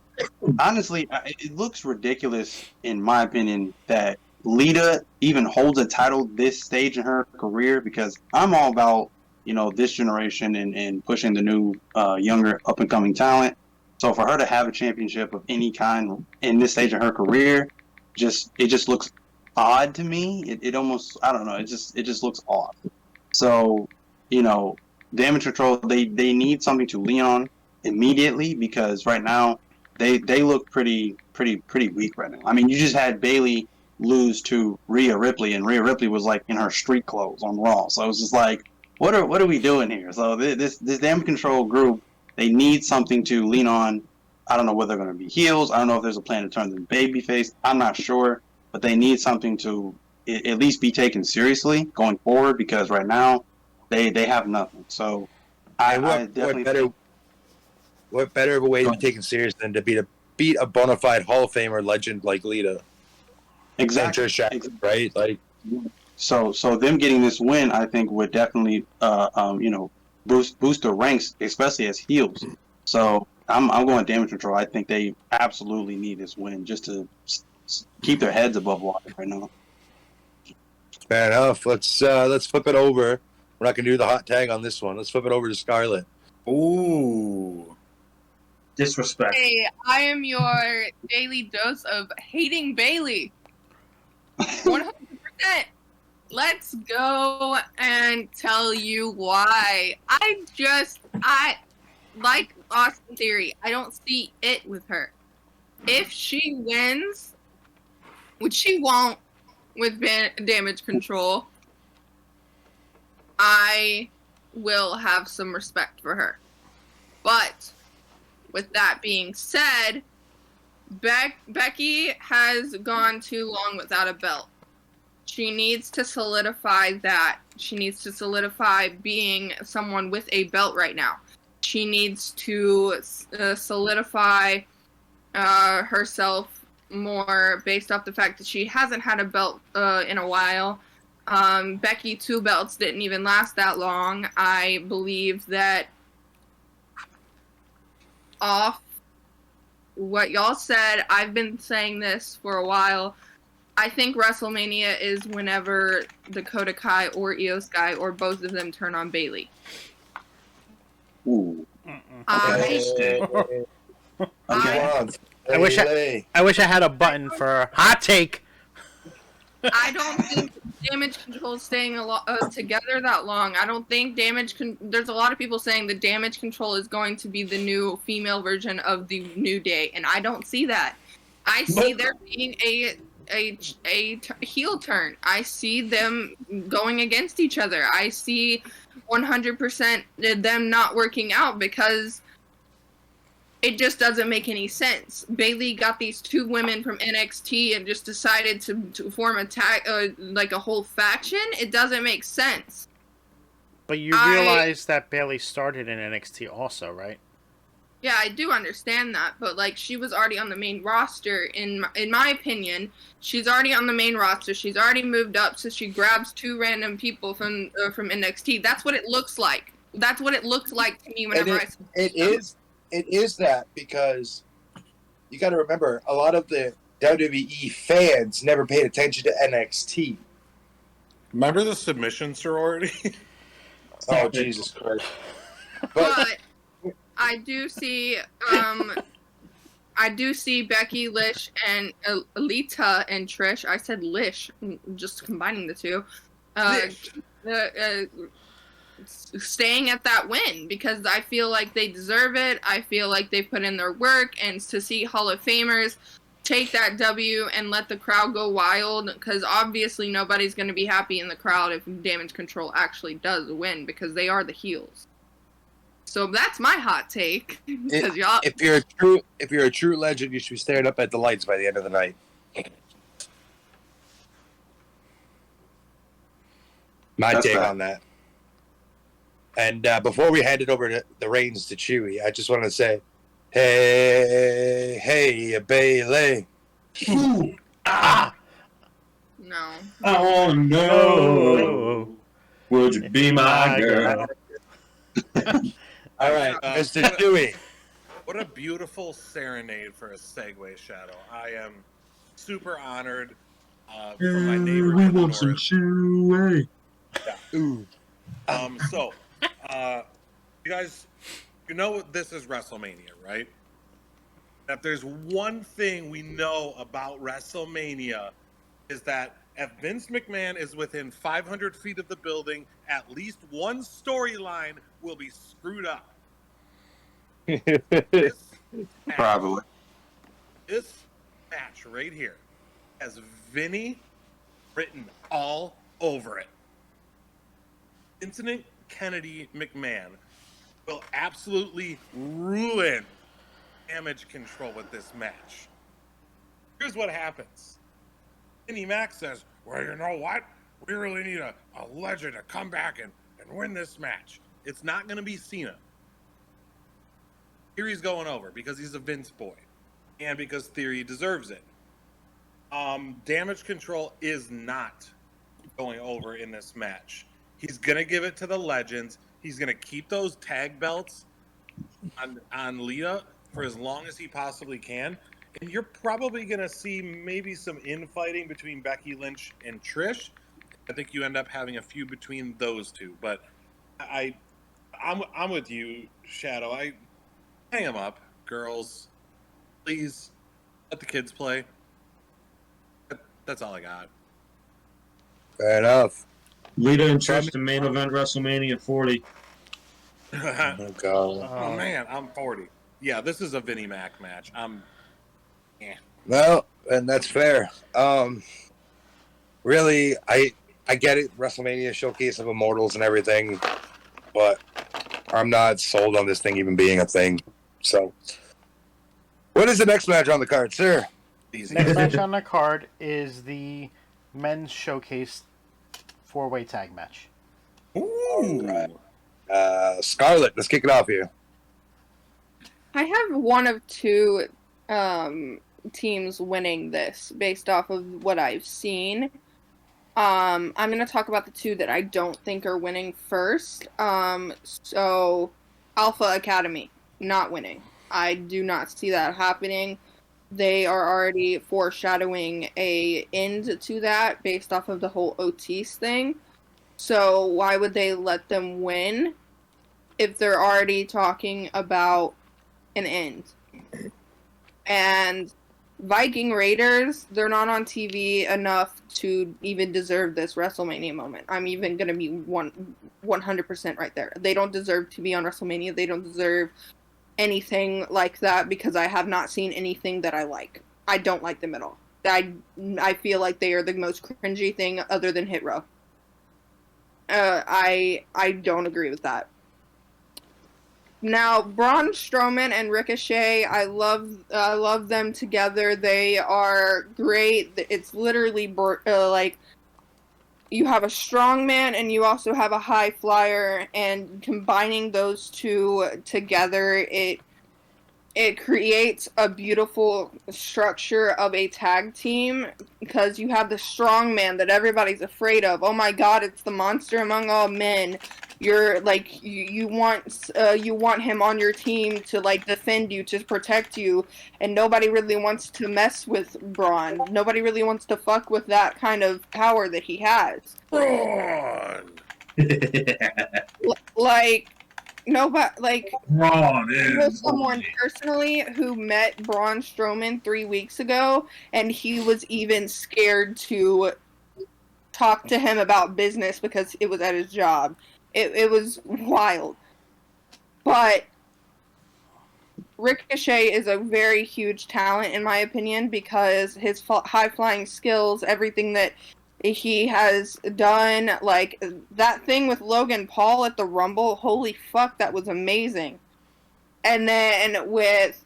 honestly, it looks ridiculous, in my opinion, that Lita even holds a title this stage in her career, because I'm all about, this generation and pushing the new, younger, up-and-coming talent. So for her to have a championship of any kind in this stage of her career, it just looks odd to me. It almost, I don't know, it just looks odd. So, Damage Control, they need something to lean on immediately, because right now they look pretty weak right now. I mean, you just had Bayley lose to Rhea Ripley, and Rhea Ripley was like in her street clothes on Raw. So it was just like, what are we doing here? So this Damage Control group, they need something to lean on. I don't know whether they're going to be heels. I don't know if there's a plan to turn them babyface. I'm not sure, but they need something to at least be taken seriously going forward, because right now they have nothing. So I definitely what better of a way to be taken serious than to beat a bona fide Hall of Famer legend like Lita? exactly, And Trish, right? Like, so them getting this win, I think, would definitely boost their ranks, especially as heels. So I'm going Damage Control. I think they absolutely need this win just to keep their heads above water right now. fair enough. Let's flip it over. We're not gonna do the hot tag on this one. Let's flip it over to Scarlett. Ooh. Disrespect. Hey, I am your daily dose of hating Bailey. 100%. Let's go and tell you why. I like Austin Theory. I don't see it with her. If she wins, which she won't with Damage Control, I will have some respect for her. But with that being said, Becky has gone too long without a belt. She needs to solidify that. She needs to solidify being someone with a belt right now. She needs to solidify herself more based off the fact that she hasn't had a belt in a while. Becky, 2 belts didn't even last that long. I believe that off what y'all said, I've been saying this for a while. I think WrestleMania is whenever Dakota Kai or Io Sky or both of them turn on Bayley. Ooh. Okay. I wish I had a button for hot take. I don't think Damage Control is staying together that long. I don't think there's a lot of people saying the Damage Control is going to be the new female version of the New Day, and I don't see that. I see there being a heel turn. I see them going against each other. I see 100% them not working out because it just doesn't make any sense. Bayley got these 2 women from NXT and just decided to form like a whole faction. It doesn't make sense. But you realize that Bayley started in NXT also, right? Yeah, I do understand that, but like she was already on the main roster. In my opinion, she's already on the main roster. She's already moved up, so she grabs 2 random people from NXT. That's what it looks like. That's what it looks like to me whenever It is that, because you got to remember, a lot of the WWE fans never paid attention to NXT. Remember the submission sorority? Oh, Jesus Christ. But I do see Becky, Lish, and Alita and Trish. I said Lish, just combining the 2. staying at that win, because I feel like they deserve it. I feel like they put in their work, and to see Hall of Famers take that W and let the crowd go wild, because obviously nobody's going to be happy in the crowd if Damage Control actually does win, because they are the heels. So that's my hot take. If you're a true legend, you should be staring up at the lights by the end of the night. My That's take right. on that. And before we hand it over to the reins to Chewy, I just want to say, hey, Bailey. Ooh, No. I want to know, would you be my girl? All right, Mr. Chewy. What a beautiful serenade for a segue, Shadow. I am super honored from my neighbor We to the want some north. chewy. Ooh. So, you guys, you know this is WrestleMania, right? If there's one thing we know about WrestleMania is that if Vince McMahon is within 500 feet of the building, at least one storyline will be screwed up. This match, Probably. this match right here has Vinny written all over it. Incident Kennedy McMahon will absolutely ruin Damage Control with this match. Here's what happens. Vinnie Mac says, well, you know what? We really need a legend to come back and win this match. It's not going to be Cena. Theory's going over because he's a Vince boy and because Theory deserves it. Damage Control is not going over in this match. He's going to give it to the legends. He's going to keep those tag belts on Lita for as long as he possibly can. And you're probably going to see maybe some infighting between Becky Lynch and Trish. I think you end up having a feud between those two. But I'm with you, Shadow. Hang them up, girls. Please let the kids play. That's all I got. Fair enough. Lita and Trish to main event WrestleMania 40. Oh, God. Oh man, I'm 40. Yeah, this is a Vinnie Mac match. No, and that's fair. Really, I get it. WrestleMania showcase of immortals and everything, but I'm not sold on this thing even being a thing. So, what is the next match on the card, sir? Easy. Next match on the card is the men's showcase 4-way tag match. Ooh. Scarlett, let's kick it off here. I have one of two teams winning this based off of what I've seen. I'm going to talk about the two that I don't think are winning first. So, Alpha Academy, not winning. I do not see that happening. They are already foreshadowing a end to that based off of the whole Otis thing. So why would they let them win if they're already talking about an end? And Viking Raiders, they're not on TV enough to even deserve this WrestleMania moment. I'm even going to be 100% right there. They don't deserve to be on WrestleMania. They don't deserve anything like that because I have not seen anything that I like. I don't like them at all. I feel like they are the most cringy thing other than Hit Row. I don't agree with that. Now, Braun Strowman and Ricochet, I love them together. They are great. It's literally like you have a strong man and you also have a high flyer, and combining those two together, it creates a beautiful structure of a tag team because you have the strong man that everybody's afraid of. Oh my God, it's the monster among all men. You're like you want him on your team to like defend you, to protect you, and nobody really wants to mess with Braun. Nobody really wants to fuck with that kind of power that he has. Braun. Like nobody like. Braun I know someone personally who met Braun Strowman 3 weeks ago, and he was even scared to talk to him about business because it was at his job. It was wild. But Ricochet is a very huge talent, in my opinion, because his high-flying skills, everything that he has done, like that thing with Logan Paul at the Rumble, holy fuck, that was amazing. And then with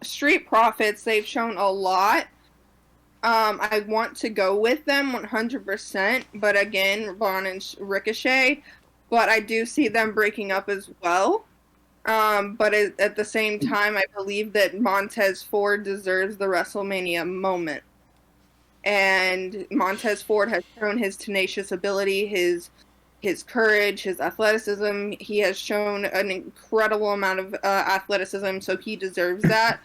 Street Profits, they've shown a lot. I want to go with them 100%, but again, Braun and Ricochet, but I do see them breaking up as well. But at the same time, I believe that Montez Ford deserves the WrestleMania moment. And Montez Ford has shown his tenacious ability, his courage, his athleticism. He has shown an incredible amount of athleticism, so he deserves that.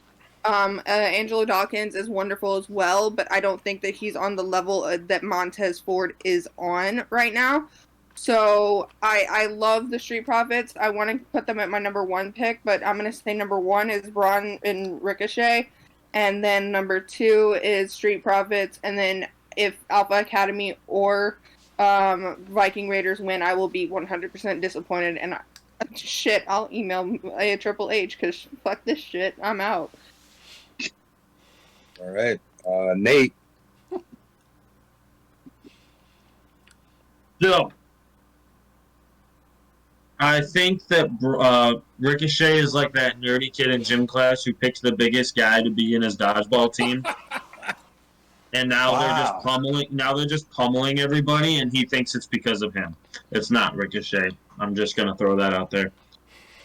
Angelo Dawkins is wonderful as well, but I don't think that he's on the level that Montez Ford is on right now. So I love the Street Profits. I want to put them at my number 1 pick, but I'm going to say number 1 is Braun and Ricochet, and then number 2 is Street Profits, and then if Alpha Academy or Viking Raiders win, I will be 100% disappointed, and shit, I'll email Triple H, because fuck this shit, I'm out. All right. Nate. So, I think that Ricochet is like that nerdy kid in gym class who picks the biggest guy to be in his dodgeball team. And now they're just pummeling everybody, and he thinks it's because of him. It's not Ricochet. I'm just gonna throw that out there.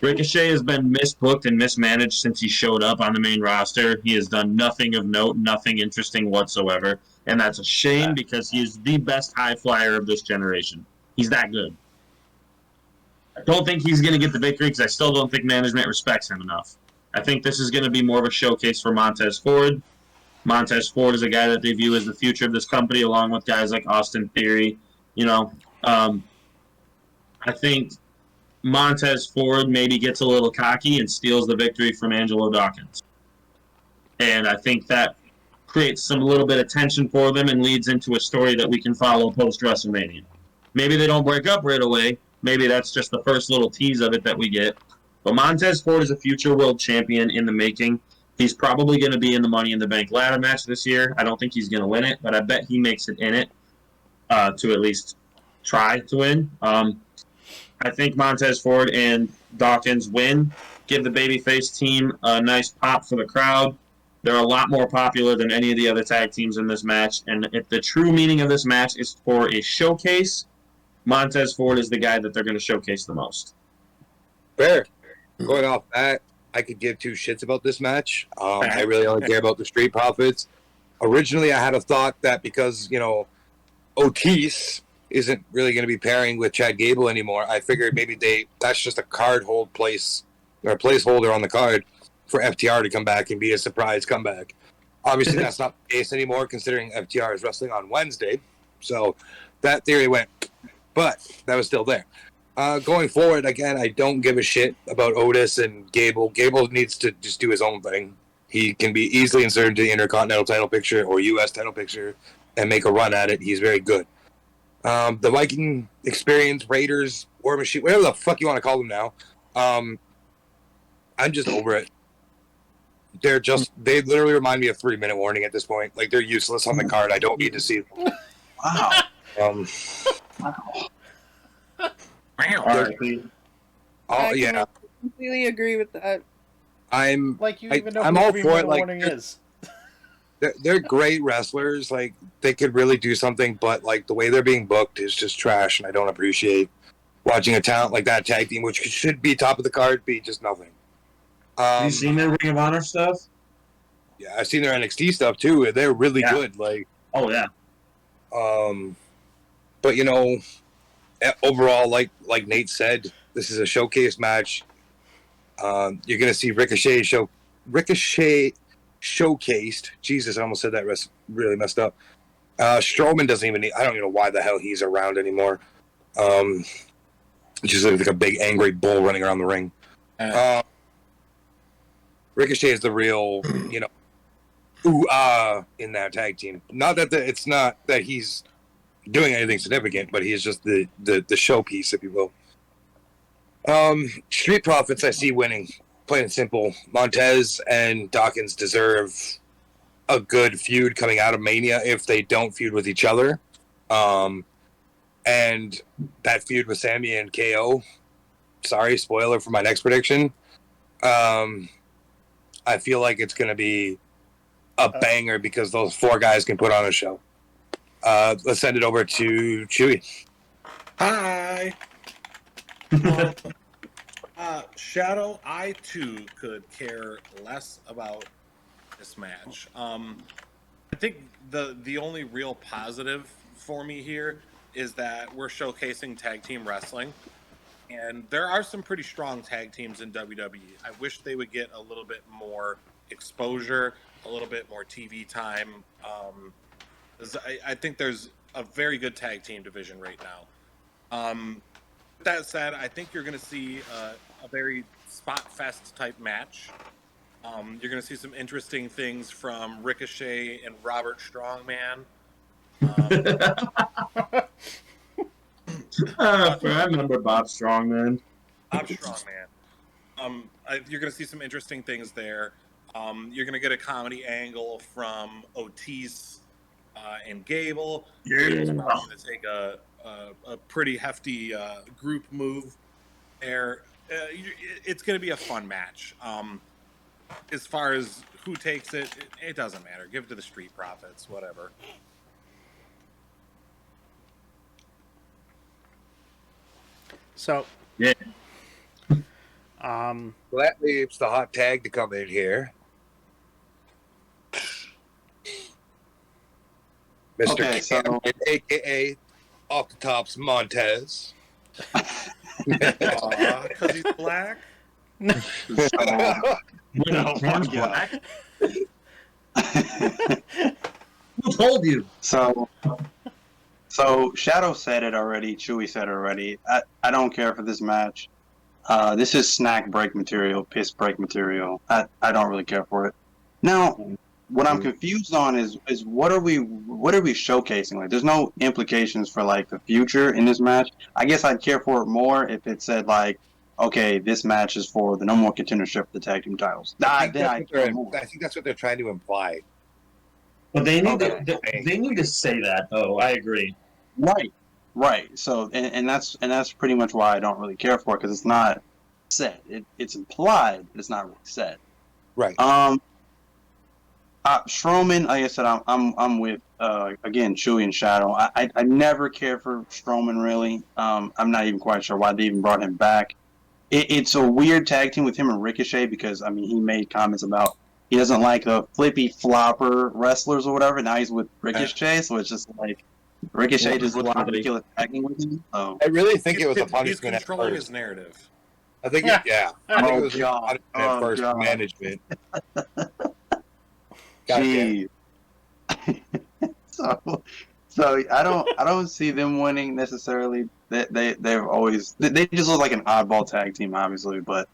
Ricochet has been misbooked and mismanaged since he showed up on the main roster. He has done nothing of note, nothing interesting whatsoever, and that's a shame because he is the best high flyer of this generation. He's that good. I don't think he's going to get the victory because I still don't think management respects him enough. I think this is going to be more of a showcase for Montez Ford. Montez Ford is a guy that they view as the future of this company, along with guys like Austin Theory. I think Montez Ford maybe gets a little cocky and steals the victory from Angelo Dawkins. And I think that creates some little bit of tension for them and leads into a story that we can follow post-WrestleMania. Maybe they don't break up right away. Maybe that's just the first little tease of it that we get. But Montez Ford is a future world champion in the making. He's probably going to be in the Money in the Bank ladder match this year. I don't think he's going to win it, but I bet he makes it in it to at least try to win. I think Montez Ford and Dawkins win, give the babyface team a nice pop for the crowd. They're a lot more popular than any of the other tag teams in this match. And if the true meaning of this match is for a showcase, Montez Ford is the guy that they're going to showcase the most. Fair. Going off that, I could give 2 shits about this match. I really only care about the Street Profits. Originally, I had a thought that because, Otis isn't really going to be pairing with Chad Gable anymore, I figured maybe that's just a placeholder on the card for FTR to come back and be a surprise comeback. Obviously, that's not the case anymore, considering FTR is wrestling on Wednesday. So that theory went, but that was still there. Going forward, again, I don't give a shit about Otis and Gable. Gable needs to just do his own thing. He can be easily inserted into the Intercontinental title picture or U.S. title picture and make a run at it. He's very good. The Viking Experience, Raiders, War Machine, whatever the fuck you want to call them now, I'm just over it. They literally remind me of 3-minute warning at this point. Like, they're useless on the card. I don't need to see them. Wow. Yeah. I completely agree with that. I'm Like, you even know I'm who all 3 for it. minute Like, warning is. they're great wrestlers. Like, they could really do something, but like the way they're being booked is just trash, and I don't appreciate watching a talent like that tag team, which should be top of the card, be just nothing. Have you seen their Ring of Honor stuff? Yeah, I've seen their NXT stuff too. They're really good. Like, oh yeah. But overall, like Nate said, this is a showcase match. You're gonna see Ricochet showcased. Jesus, I almost said that really messed up. Strowman doesn't even I don't even know why the hell he's around anymore. Just looks like a big angry bull running around the ring. Ricochet is the real, in that tag team. Not that it's not that he's doing anything significant, but he's just the showpiece, if you will. Street Profits, I see winning. Plain and simple. Montez and Dawkins deserve a good feud coming out of Mania if they don't feud with each other. And that feud with Sammy and KO. Sorry, spoiler for my next prediction. I feel like it's going to be a banger because those 4 guys can put on a show. Let's send it over to Chewy. Hi. Shadow, I too could care less about this match. I think the only real positive for me here is that we're showcasing tag team wrestling, and there are some pretty strong tag teams in WWE. I wish they would get a little bit more exposure, a little bit more TV time. I think there's a very good tag team division right now. With that said, I think you're going to see a very spot fest type match. You're going to see some interesting things from Ricochet and Robert Strongman. I remember Bob Strongman. Bob Strongman. You're going to see some interesting things there. You're going to get a comedy angle from Otis and Gable. Gable's probably going to take a pretty hefty group move there. It's going to be a fun match. As far as who takes it, it doesn't matter. Give it to the Street Profits, whatever. So, yeah. Well, that leaves the hot tag to come in here. Mr. Cameron, a.k.a. Off the Top's Montez. Because he's black? Black? Who told you? So Shadow said it already. Chewy said it already. I don't care for this match. This is snack break material, piss break material. I don't really care for it. Now, what I'm confused on is what are we showcasing? Like, there's no implications for like the future in this match. I guess I'd care for it more if it said like, okay, this match is for the No More Contendership for the tag team titles. I think that's what they're trying to imply. But they need they need to say that though. I agree. Right. So and that's pretty much why I don't really care for it, because it's not said. It's implied, but it's not really said. Right. Strowman, like I said, I'm with again Chewy and Shadow. I never cared for Strowman really. I'm not even quite sure why they even brought him back. It's a weird tag team with him and Ricochet, because I mean he made comments about he doesn't like the flippy flopper wrestlers or whatever. Now he's with Ricochet, so it's just like Ricochet just looking ridiculous tagging with him. I really think it was a punishment. He's controlling his narrative. I think it was God. a punishment first God. management. Gee. So I don't see them winning necessarily. They've always they just look like an oddball tag team, obviously, but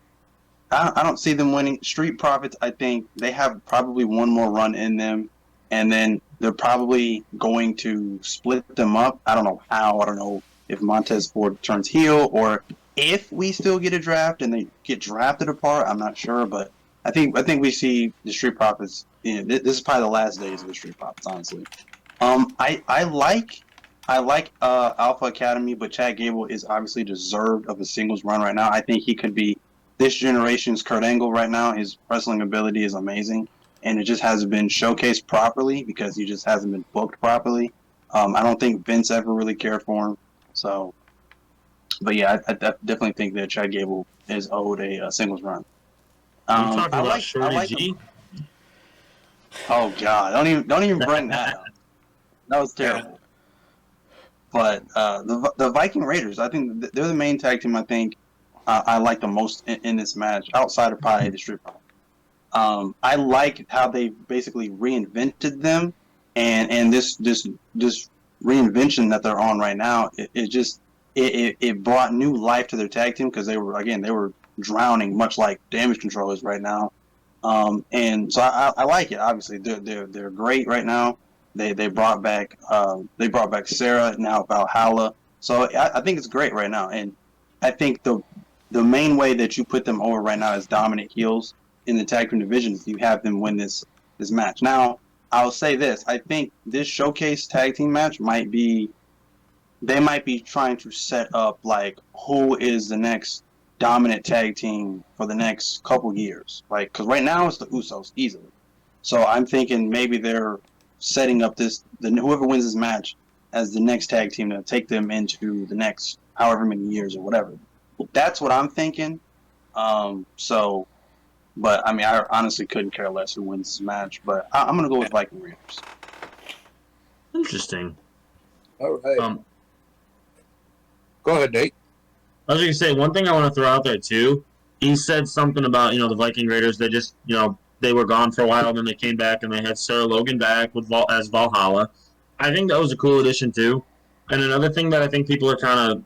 I don't see them winning. Street Profits, I think they have probably one more run in them, and then they're probably going to split them up. I don't know how. I don't know if Montez Ford turns heel or if we still get a draft and they get drafted apart. I'm not sure, but I think we see the Street Profits. You know, this is probably the last days of the Street Profits, honestly. I like Alpha Academy, but Chad Gable is obviously deserved of a singles run right now. I think he could be this generation's Kurt Angle right now. His wrestling ability is amazing, and it just hasn't been showcased properly because he just hasn't been booked properly. I don't think Vince ever really cared for him. So, but yeah, I definitely think that Chad Gable is owed a singles run. Are you talking about Shorty G? Oh God! Don't even bring that up. That was terrible. But the Viking Raiders, I think they're the main tag team. I think I like the most in this match, outside of probably the Street Profits. I like how they basically reinvented them, and this reinvention that they're on right now, it brought new life to their tag team, because they were drowning, much like Damage Control is right now. And so I like it. Obviously, they're great right now. They brought back Sarah, now Valhalla. So I think it's great right now, and I think the main way that you put them over right now is dominant heels in the tag team division. If you have them win this match, now I'll say this: I think this showcase tag team match might be trying to set up like who is the next dominant tag team for the next couple years, like because right now it's the Usos easily. So I'm thinking maybe they're setting up whoever wins this match as the next tag team to take them into the next however many years or whatever. That's what I'm thinking. But I mean, I honestly couldn't care less who wins this match. But I'm gonna go with Viking Raiders. Interesting. All right. Go ahead, Nate. I was going to say, one thing I want to throw out there, too. He said something about, the Viking Raiders. They just, they were gone for a while, then they came back, and they had Sarah Logan back as Valhalla. I think that was a cool addition, too. And another thing that I think people are kind of,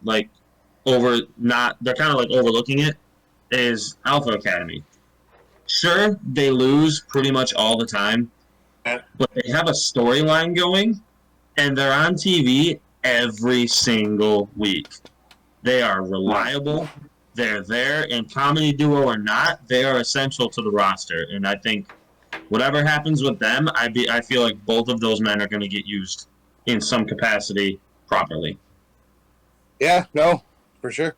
overlooking it, is Alpha Academy. Sure, they lose pretty much all the time, but they have a storyline going, and they're on TV every single week. They are reliable. They're there, and comedy duo or not, they are essential to the roster. And I think whatever happens with them, I feel like both of those men are going to get used in some capacity properly. Yeah, no, for sure.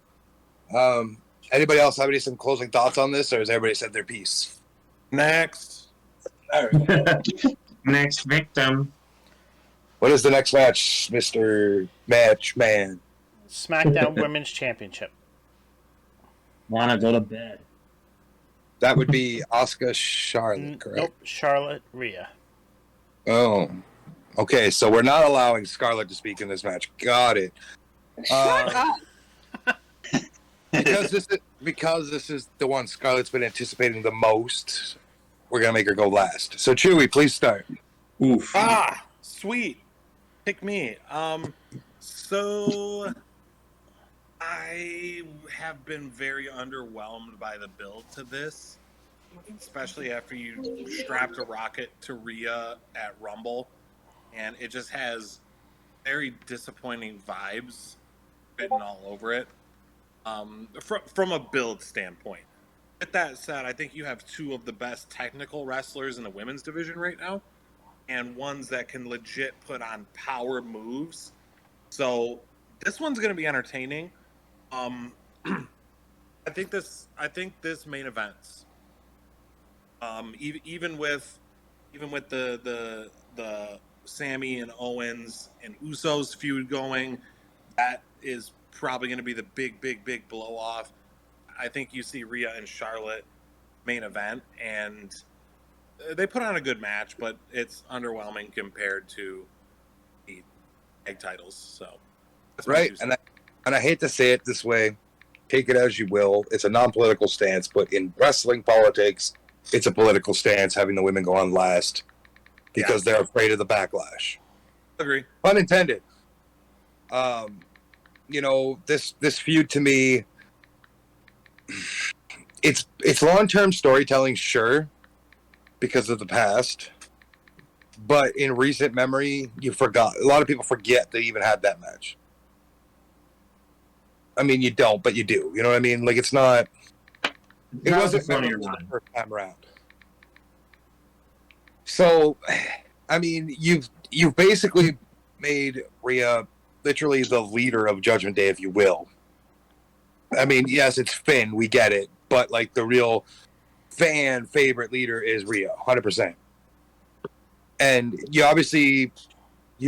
Anybody else have some closing thoughts on this, or has everybody said their piece? Next. All right. Next victim. What is the next match, Mr. Matchman? SmackDown Women's Championship. Wanna go to bed. That would be Asuka Charlotte, correct? Nope, Charlotte Rhea. Oh. Okay, so we're not allowing Scarlett to speak in this match. Got it. Shut up. Because this is the one Scarlett's been anticipating the most, we're gonna make her go last. So Chewy, please start. Oof. Sweet. Pick me. So I have been very underwhelmed by the build to this, especially after you strapped a rocket to Rhea at Rumble, and it just has very disappointing vibes written all over it. From a build standpoint. With that said, I think you have two of the best technical wrestlers in the women's division right now, and ones that can legit put on power moves. So this one's going to be entertaining. I think this main events. Even with the Sammy and Owens and Usos feud going, that is probably going to be the big blow off. I think you see Rhea and Charlotte main event, and they put on a good match, but it's underwhelming compared to the tag titles. So that's Right, and I hate to say it this way, take it as you will. It's a non-political stance, but in wrestling politics, it's a political stance having the women go on last because they're afraid of the backlash. Agree. Pun intended. This feud to me, it's long-term storytelling, sure, because of the past, but in recent memory, a lot of people forget they even had that match. I mean, you don't, but you do. You know what I mean? Like, it wasn't memorable the first time around. So, I mean, you've basically made Rhea literally the leader of Judgment Day, if you will. I mean, yes, it's Finn, we get it, but like the real fan favorite leader is Rhea, 100%. And you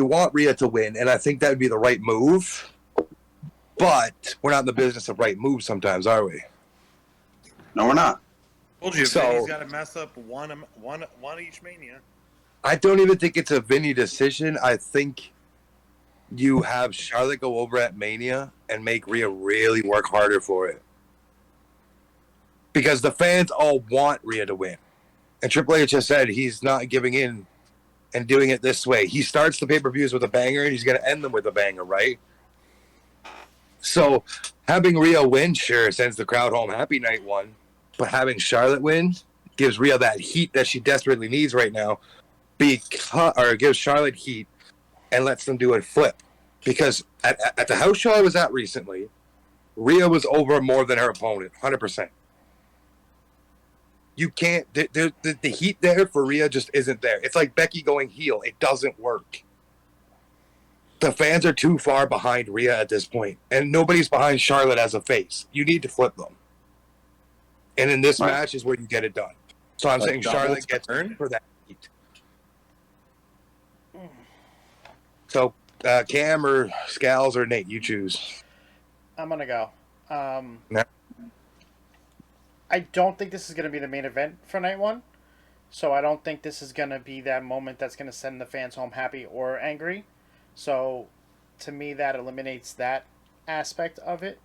want Rhea to win, and I think that would be the right move. But we're not in the business of right moves sometimes, are we? No, we're not. Told you, So- Vinny's got to mess up one each Mania. I don't even think it's a Vinny decision. I think you have Charlotte go over at Mania and make Rhea really work harder for it. Because the fans all want Rhea to win. And Triple H has said he's not giving in and doing it this way. He starts the pay-per-views with a banger, and he's going to end them with a banger, right? So having Rhea win, sure, sends the crowd home happy night one. But having Charlotte win gives Rhea that heat that she desperately needs right now. gives Charlotte heat and lets them do a flip. Because at the house show I was at recently, Rhea was over more than her opponent, 100%. You can't. The heat there for Rhea just isn't there. It's like Becky going heel. It doesn't work. The fans are too far behind Rhea at this point, and nobody's behind Charlotte as a face. You need to flip them. And in this match is where you get it done. So I'm saying Charlotte gets for that heat. So Cam or Scals or Nate, you choose. I'm gonna go. No. I don't think this is gonna be the main event for night one, so I don't think this is gonna be that moment that's gonna send the fans home happy or angry. So, to me, that eliminates that aspect of it.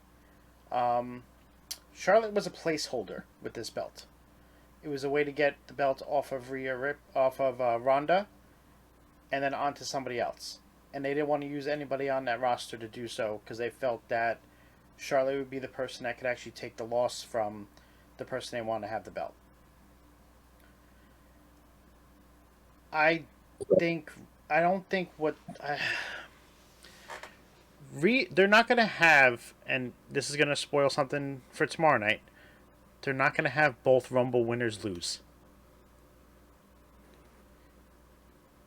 Charlotte was a placeholder with this belt. It was a way to get the belt off of Ronda, and then onto somebody else. And they didn't want to use anybody on that roster to do so because they felt that Charlotte would be the person that could actually take the loss from the person they want to have the belt. I don't think what they're not going to have, and this is going to spoil something for tomorrow night. They're not going to have both Rumble winners lose.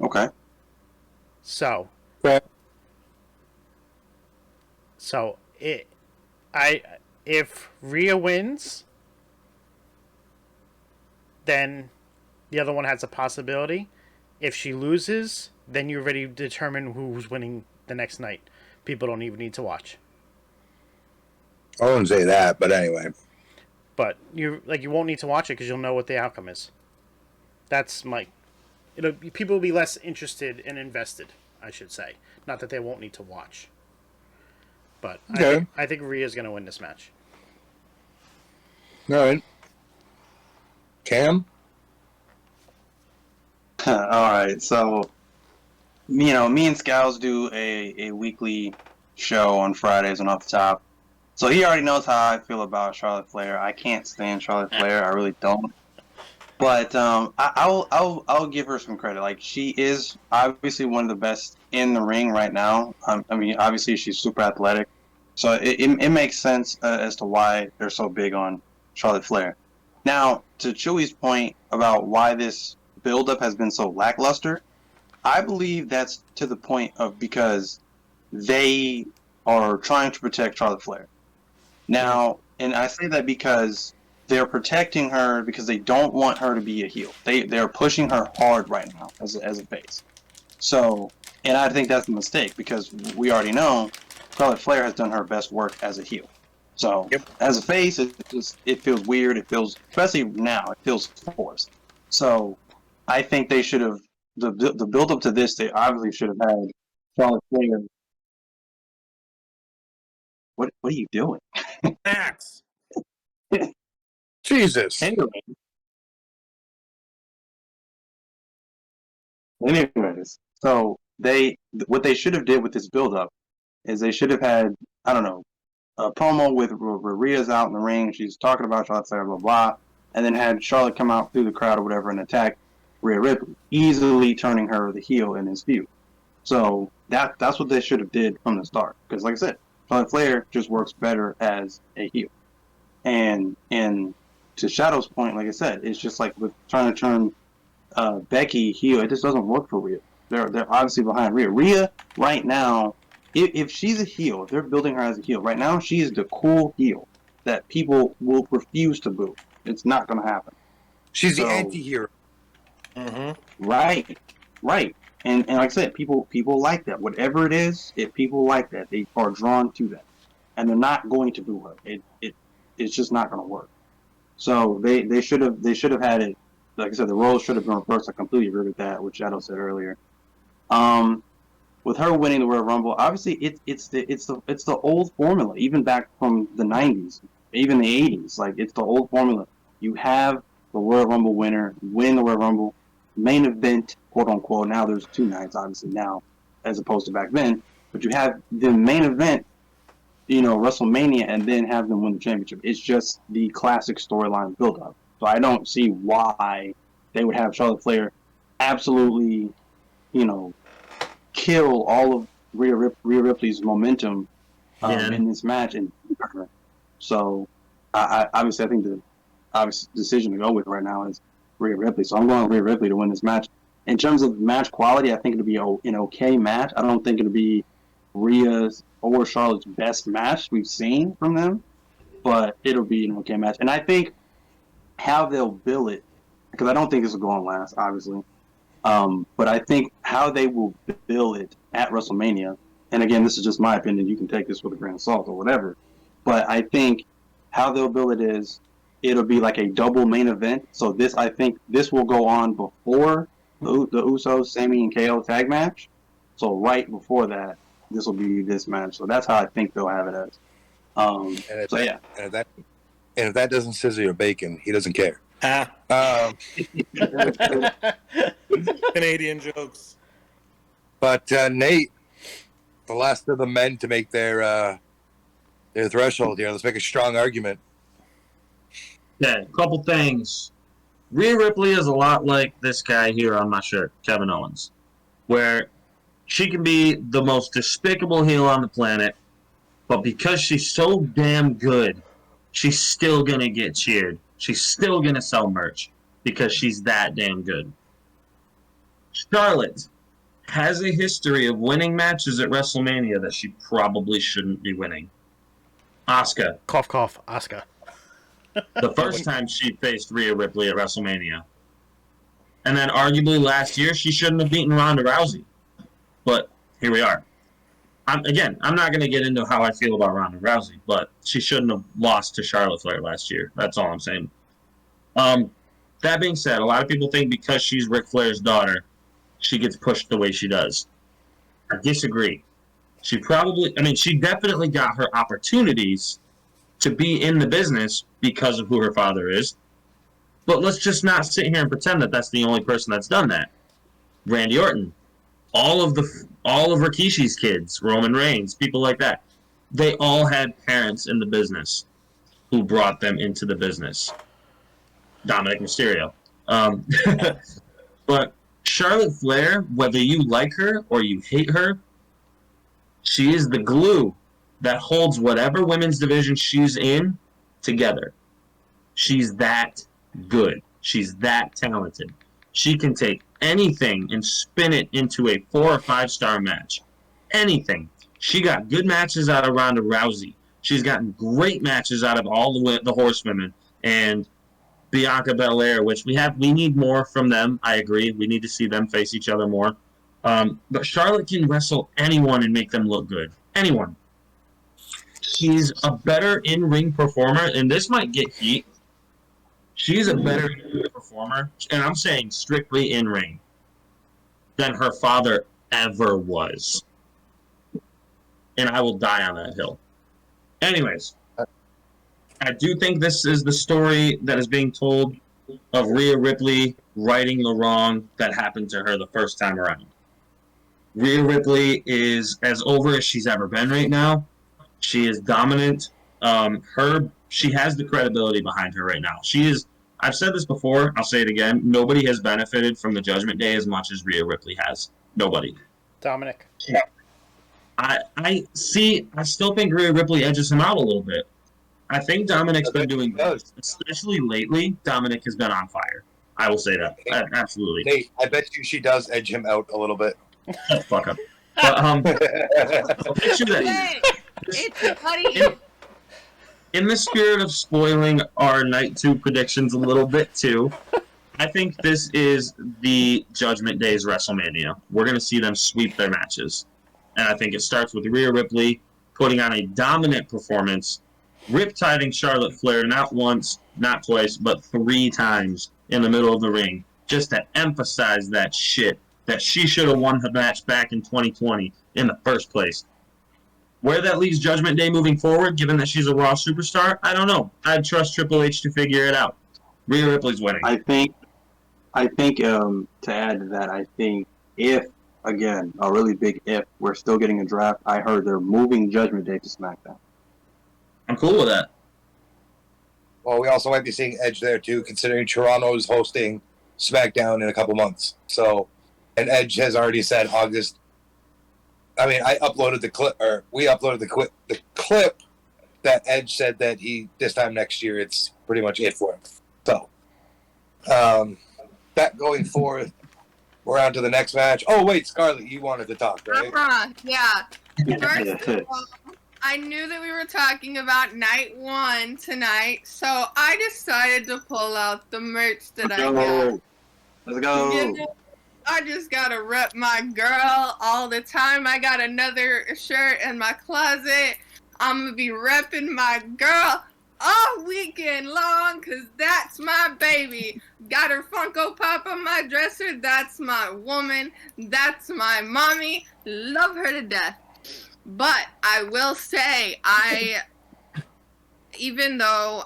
Okay. So if Rhea wins, then the other one has a possibility. If she loses, then you're ready to determine who's winning the next night. People don't even need to watch. I wouldn't say that, but anyway. But you won't need to watch it because you'll know what the outcome is. That's people will be less interested and invested, I should say. Not that they won't need to watch. But okay. I think Rhea's going to win this match. All right. Cam? All right. So, me and Scals do a weekly show on Fridays on Off the Top. So he already knows how I feel about Charlotte Flair. I can't stand Charlotte Flair. I really don't. But I'll give her some credit. Like, she is obviously one of the best in the ring right now. I mean, obviously she's super athletic, so it makes sense as to why they're so big on Charlotte Flair. Now, to Chewy's point about why this buildup has been so lackluster, I believe that's to the point of because they are trying to protect Charlotte Flair. Now, and I say that because they're protecting her because they don't want her to be a heel. They're pushing her hard right now as a face. So, and I think that's a mistake because we already know Charlotte Flair has done her best work as a heel. So, as a face, it feels weird. It feels, especially now, it feels forced. So, I think they should have the build up to this. They obviously should have had Charlotte Flair. What are you doing? Max. Jesus. Anyways, so what they should have did with this build-up is they should have had, I don't know, a promo with Rhea's out in the ring. She's talking about Charlotte Flair, blah, blah, and then had Charlotte come out through the crowd or whatever and attack Rhea Ripley, easily turning her the heel in his feud. So that's what they should have did from the start. Because like I said, Charlotte Flair just works better as a heel. And to Shadow's point, like I said, it's just like with trying to turn Becky heel, it just doesn't work for Rhea. They're obviously behind Rhea. Rhea right now, if she's a heel, if they're building her as a heel, right now she is the cool heel that people will refuse to boo. It's not going to happen. She's the anti-hero. Mm-hmm. Right. And like I said, people like that. Whatever it is, if people like that, they are drawn to that, and they're not going to boo her. It's just not going to work. So they should have had it. Like I said, the roles should have been reversed. I completely agree with that, which Shadow said earlier. With her winning the Royal Rumble, obviously it's the old formula, even back from the 90s, even the 80s. Like, it's the old formula. You have the Royal Rumble winner win the Royal Rumble, main event, quote unquote. Now there's 2 nights, obviously now, as opposed to back then. But you have the main event, WrestleMania, and then have them win the championship. It's just the classic storyline build-up. So I don't see why they would have Charlotte Flair absolutely, kill all of Rhea Ripley's momentum in this match and beat her. So, I obviously I think the obvious decision to go with right now is Rhea Ripley. So I'm going Rhea Ripley to win this match. In terms of match quality, I think it'll be an okay match. I don't think it'll be Rhea's or Charlotte's best match we've seen from them, but it'll be an okay match. And I think how they'll bill it, because I don't think this will go on last, obviously. But I think how they will bill it at WrestleMania, and again, this is just my opinion. You can take this with a grain of salt or whatever. But I think how they'll bill it is it'll be like a double main event. So I think this will go on before the Usos, Sami, and KO tag match. So right before that, this will be this match. So that's how I think they'll have it as. Yeah. And if that doesn't sizzle your bacon, he doesn't care. Canadian jokes. But Nate, the last of the men to make their threshold here. Let's make a strong argument. Yeah, a couple things. Rhea Ripley is a lot like this guy here on my shirt, Kevin Owens, where she can be the most despicable heel on the planet, but because she's so damn good, she's still going to get cheered. She's still going to sell merch because she's that damn good. Charlotte has a history of winning matches at WrestleMania that she probably shouldn't be winning. Asuka. Cough, cough, Asuka. The first time she faced Rhea Ripley at WrestleMania. And then arguably last year, she shouldn't have beaten Ronda Rousey. But here we are. I'm not going to get into how I feel about Ronda Rousey, but she shouldn't have lost to Charlotte Flair last year. That's all I'm saying. That being said, a lot of people think because she's Ric Flair's daughter, she gets pushed the way she does. I disagree. She definitely got her opportunities to be in the business because of who her father is. But let's just not sit here and pretend that that's the only person that's done that. Randy Orton, all of Rikishi's kids, Roman Reigns, people like that, they all had parents in the business who brought them into the business. Dominic Mysterio. But Charlotte Flair, whether you like her or you hate her, she is the glue that holds whatever women's division she's in together. She's that good. She's that talented. She can take anything and spin it into a 4 or 5 star match. Anything. She got good matches out of Ronda Rousey. She's gotten great matches out of all the horsewomen and Bianca Belair, which we need more from them. I agree. We need to see them face each other more. But Charlotte can wrestle anyone and make them look good. Anyone. She's a better in-ring performer, and this might get heat. She's a better in-ring performer, and I'm saying strictly in-ring, than her father ever was. And I will die on that hill. Anyways, I do think this is the story that is being told of Rhea Ripley righting the wrong that happened to her the first time around. Rhea Ripley is as over as she's ever been right now. She is dominant. She has the credibility behind her right now. I've said this before, I'll say it again. Nobody has benefited from the Judgment Day as much as Rhea Ripley has. Nobody. Dominic. Yeah. I still think Rhea Ripley edges him out a little bit. I think Dominic's been doing good. Especially lately, Dominic has been on fire. I will say that. Absolutely. Nate, I bet you she does edge him out a little bit. Shut the fuck up. But, picture that. Hey, it's funny. In the spirit of spoiling our Night 2 predictions a little bit too, I think this is the Judgment Day's WrestleMania. We're going to see them sweep their matches. And I think it starts with Rhea Ripley putting on a dominant performance, riptiding Charlotte Flair not once, not twice, but 3 times in the middle of the ring, just to emphasize that shit, that she should have won the match back in 2020 in the first place. Where that leaves Judgment Day moving forward, given that she's a Raw superstar, I don't know. I'd trust Triple H to figure it out. Rhea Ripley's winning. I think to add to that, I think if, again, a really big if, we're still getting a draft, I heard they're moving Judgment Day to SmackDown. I'm cool with that. Well, we also might be seeing Edge there too, considering Toronto is hosting SmackDown in a couple months. So, and Edge has already said August. I mean, I uploaded the clip, or we uploaded the clip that Edge said that this time next year, it's pretty much it for him. So, that going forth, we're on to the next match. Oh, wait, Scarlett, you wanted to talk, right? Yeah. First of all, I knew that we were talking about night 1 tonight, so I decided to pull out the merch that I got. Let's go. You know, I just gotta rep my girl all the time. I got another shirt in my closet. I'm gonna be repping my girl all weekend long, cause that's my baby. Got her Funko Pop on my dresser. That's my woman. That's my mommy. Love her to death. But I will say, even though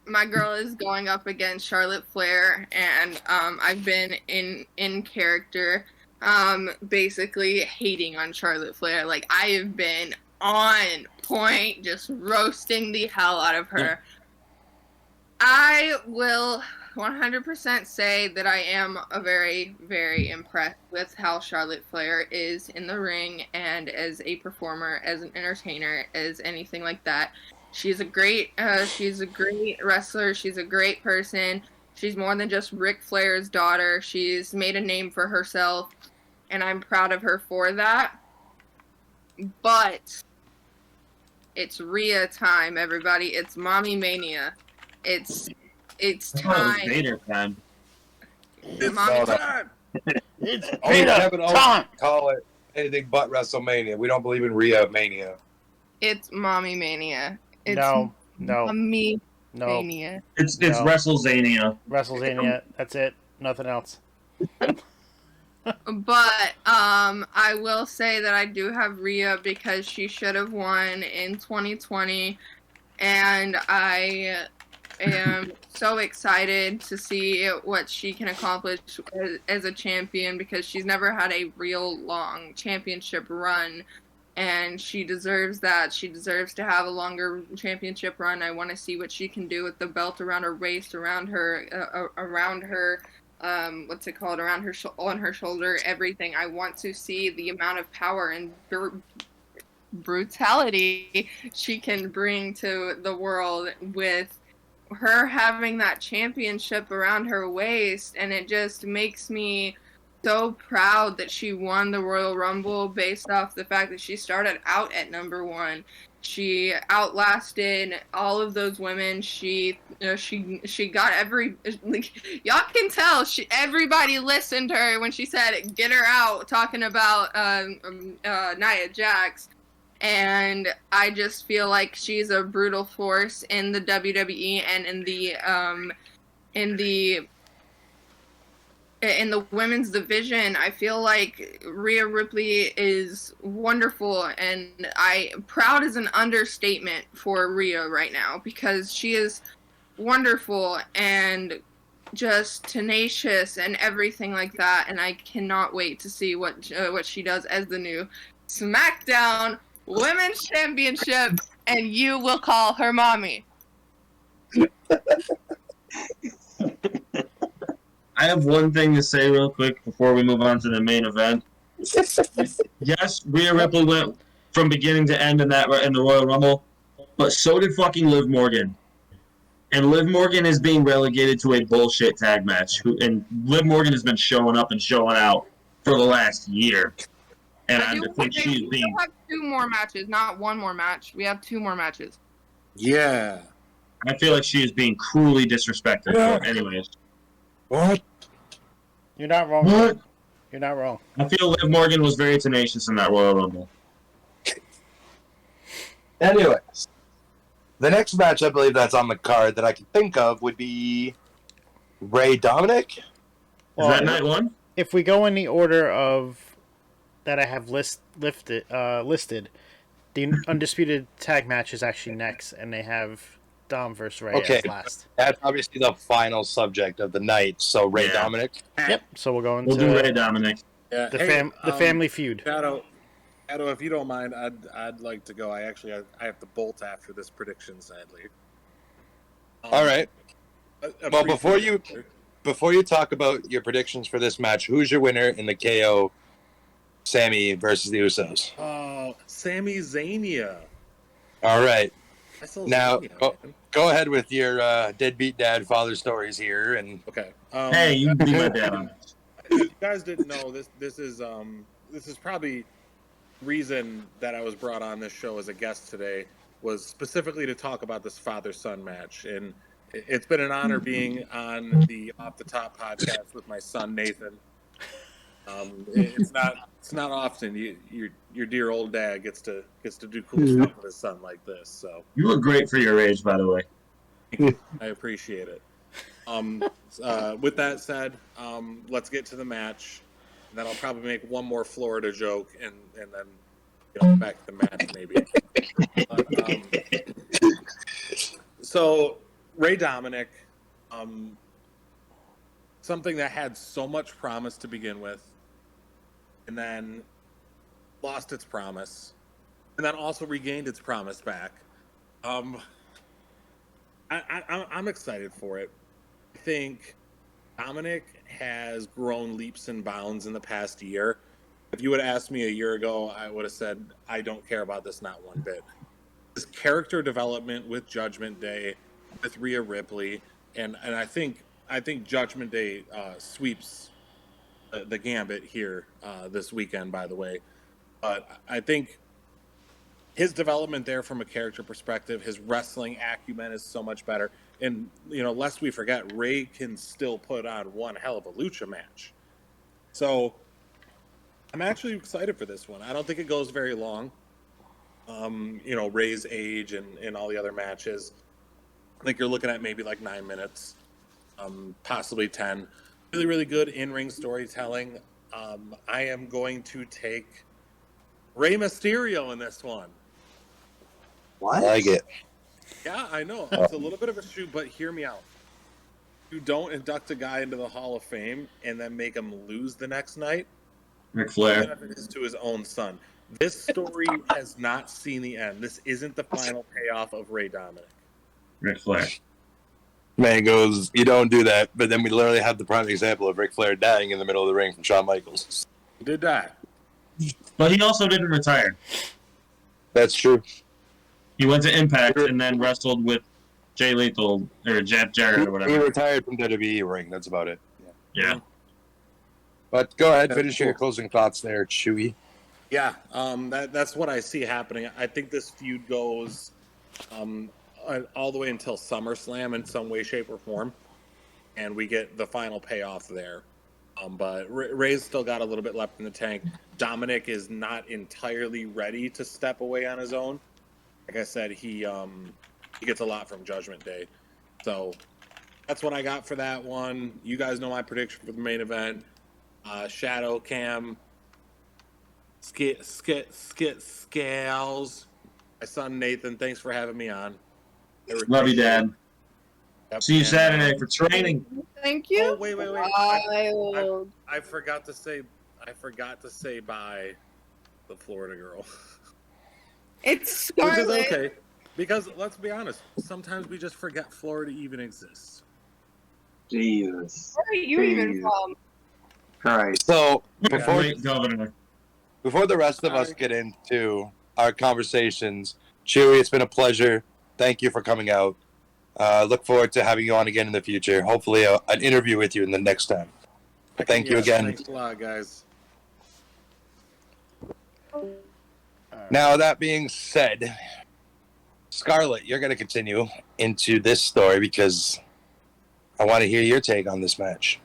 my girl is going up against Charlotte Flair, and I've been in character basically hating on Charlotte Flair. Like, I have been on point, just roasting the hell out of her. I will 100% say that I am very, very impressed with how Charlotte Flair is in the ring and as a performer, as an entertainer, as anything like that. She's a great wrestler. She's a great person. She's more than just Ric Flair's daughter. She's made a name for herself, and I'm proud of her for that. But it's Rhea time, everybody. It's Mommy Mania. It's time. Vader time. It's Mommy time. It's Kevin Owens time. call it anything but WrestleMania. We don't believe in Rhea Mania. It's Mommy Mania. It's No. Mommy No. Mania. It's No. WrestleZaynia. WrestleZaynia. That's it. Nothing else. But I will say that I do have Rhea because she should have won in 2020, and I am so excited to see what she can accomplish as a champion, because she's never had a real long championship run, and she deserves that. She deserves to have a longer championship run. I want to see what she can do with the belt around her waist, around her what's it called, around her on her shoulder, everything. I want to see the amount of power and brutality she can bring to the world with her having that championship around her waist. And it just makes me so proud that she won the Royal Rumble based off the fact that she started out at number 1. She outlasted all of those women. She got every, like, y'all can tell everybody listened to her when she said "get her out," talking about Nia Jax, and I just feel like she's a brutal force in the WWE and in the women's division. I feel like Rhea Ripley is wonderful, and proud is an understatement for Rhea right now, because she is wonderful and just tenacious and everything like that, and I cannot wait to see what she does as the new SmackDown Women's Championship, and you will call her mommy. I have one thing to say real quick before we move on to the main event. Yes, Rhea Ripley went from beginning to end in the Royal Rumble, but so did fucking Liv Morgan. And Liv Morgan is being relegated to a bullshit tag match. And Liv Morgan has been showing up and showing out for the last year. And I think she's being... We have 2 more matches, not 1 more match. We have 2 more matches. Yeah. I feel like she is being cruelly disrespected. Yeah. But anyways. What? You're not wrong. What? You're not wrong. I feel Liv Morgan was very tenacious in that Royal Rumble. Anyways, the next match I believe that's on the card that I can think of would be Ray Dominic. Is that night 1? If we go in the order of that I have listed, the Undisputed Tag match is actually next, and they have Dom versus Ray as last. That's obviously the final subject of the night. So Ray Dominic. Yep. So we'll go into We'll do Ray Dominic. Yeah. the family feud. Shadow, if you don't mind, I'd like to go. I have to bolt after this prediction, sadly. All right. Well, before you before you talk about your predictions for this match, who's your winner in the KO Sammy versus the Usos? Oh, Sami Zaynia. All right. Now, WrestleZaynia, man. go ahead with your deadbeat dad father stories here. And Okay. Hey, you can be my dad on this. If you guys didn't know, this is probably the reason that I was brought on this show as a guest today, was specifically to talk about this father-son match. And it's been an honor being on the Off the Top podcast with my son Nathan. It's not often your dear old dad gets to do cool stuff with his son like this. So You look great for your age, by the way. I appreciate it. With that said, let's get to the match. And then I'll probably make one more Florida joke, and then back to the match maybe. So Ray Dominic, something that had so much promise to begin with, and then lost its promise, and then also regained its promise back. I'm excited for it. I think Dominic has grown leaps and bounds in the past year. If you would have asked me a year ago, I would have said, I don't care about this not one bit. His character development with Judgment Day, with Rhea Ripley, and I think Judgment Day sweeps the gambit here this weekend, by the way. But I think his development there from a character perspective, his wrestling acumen is so much better. And, lest we forget, Ray can still put on one hell of a lucha match. So I'm actually excited for this one. I don't think it goes very long. Ray's age and all the other matches, I think you're looking at maybe like 9 minutes, possibly 10. Really, really good in-ring storytelling. I am going to take Rey Mysterio in this one. I like it. Yeah, I know. It's a little bit of a shoot, but hear me out. You don't induct a guy into the Hall of Fame and then make him lose the next night. Ric Flair. Even if it is to his own son. This story has not seen the end. This isn't the final payoff of Ray Dominic. Ric Flair. Man goes, you don't do that. But then we literally have the prime example of Ric Flair dying in the middle of the ring from Shawn Michaels. He did that. But he also didn't retire. That's true. He went to Impact and then wrestled with Jay Lethal or Jeff Jarrett or He whatever. retired from WWE ring. That's about it. Yeah. But go ahead, That's finish your closing thoughts there, Chewy. Yeah, that's what I see happening. I think this feud goes all the way until SummerSlam in some way, shape, or form, and we get the final payoff there. But Ray's still got a little bit left in the tank. Dominic is not entirely ready to step away on his own. Like I said, he gets a lot from Judgment Day. So that's what I got for that one. You guys know my prediction for the main event. Shadow Cam, Scales. My son Nathan, thanks for having me on. Love you, Dad. Yep. See you And, Saturday for training. Thank you. Oh, wait. Wild. I forgot to say bye to the Florida girl. It's Which is Scarlet. okay. Because let's be honest, sometimes we just forget Florida even exists. Jesus. Where are you even Jesus. from? Christ. So Great governor. before the rest of us get into our conversations, Chewy, it's been a pleasure. Thank you for coming out. Look forward to having you on again in the future. Hopefully an interview with you in the next time. Thank you again. Thanks a lot, guys. Now, that being said, Scarlett, you're going to continue into this story because I want to hear your take on this match.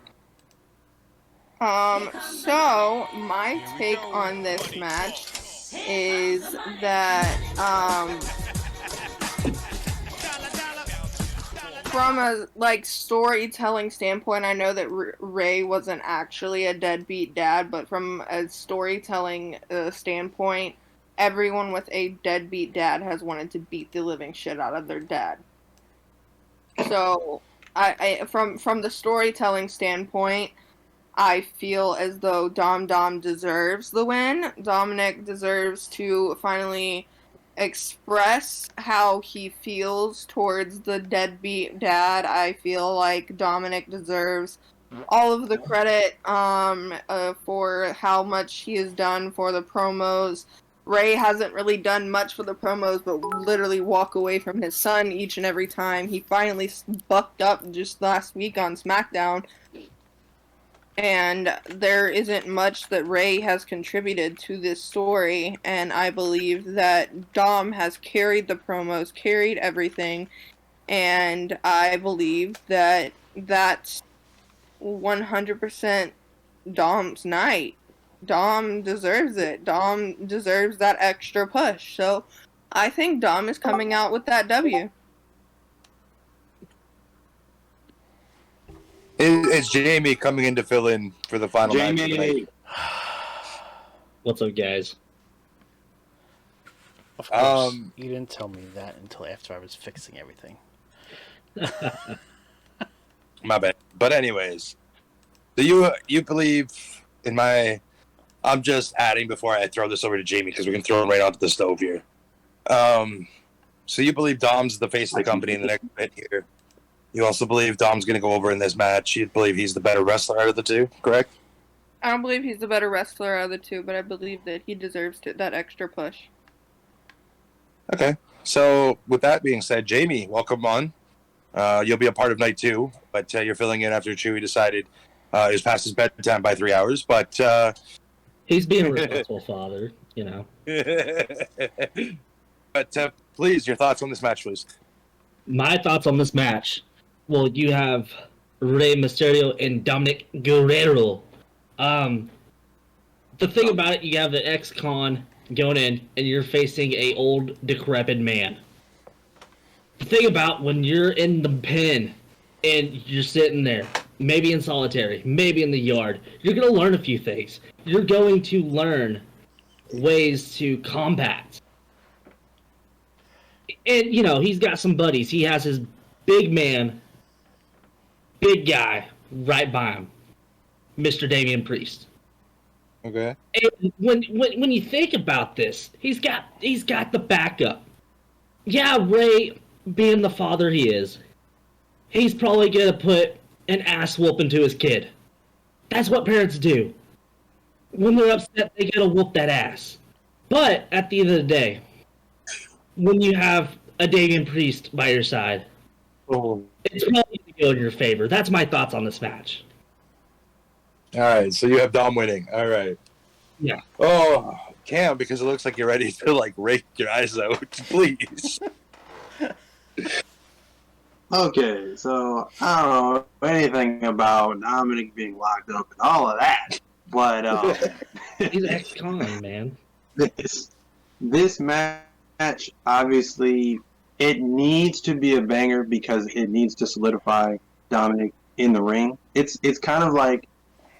So my take on this match is that, from a storytelling standpoint, I know that Ray wasn't actually a deadbeat dad, but from a storytelling standpoint, everyone with a deadbeat dad has wanted to beat the living shit out of their dad. So, from the storytelling standpoint, I feel as though Dom deserves the win. Dominic deserves to finally express how he feels towards the deadbeat dad. I feel like Dominic deserves all of the credit for how much he has done for the promos. Ray hasn't really done much for the promos, but literally walk away from his son each and every time. He finally bucked up just last week on SmackDown. And there isn't much that Ray has contributed to this story, and I believe that Dom has carried the promos, carried everything, and I believe that that's 100% Dom's night. Dom deserves it. Dom deserves that extra push. So I think Dom is coming out with that W. It's Jamie coming in to fill in for the final match of the night. Jamie. What's up, guys? Of course, you didn't tell me that until after I was fixing everything. My bad. But anyways, do you believe in my? I'm just adding before I throw this over to Jamie because we can throw him right onto the stove here. So you believe Dom's the face of the company in the next bit here? You also believe Dom's going to go over in this match. You believe he's the better wrestler out of the two, correct? I don't believe he's the better wrestler out of the two, but I believe that he deserves that extra push. Okay. So with that being said, Jamie, welcome on. You'll be a part of night 2, but you're filling in after Chewy decided he was past his bedtime by 3 hours. But He's being a responsible father, you know. but please, your thoughts on this match, please. My thoughts on this match. Well, you have Rey Mysterio and Dominic Guerrero. The thing about it, you have the ex-con going in, and you're facing a old, decrepit man. The thing about when you're in the pen, and you're sitting there, maybe in solitary, maybe in the yard, you're going to learn a few things. You're going to learn ways to combat. And, you know, he's got some buddies. He has his big man, big guy, right by him, Mr. Damian Priest. Okay. And when you think about this, he's got the backup. Yeah, Ray, being the father he is, he's probably gonna put an ass whooping to his kid. That's what parents do. When they're upset, they gotta whoop that ass. But at the end of the day, when you have a Damian Priest by your side, it's probably going to go in your favor. That's my thoughts on this match. All right, so you have Dom winning. All right. Yeah. Oh, Cam, because it looks like you're ready to like rake your eyes out. Please. Okay, so I don't know anything about Dominic being locked up and all of that, but He's ex-con, man. this match, obviously, it needs to be a banger because it needs to solidify Dominic in the ring. It's kind of like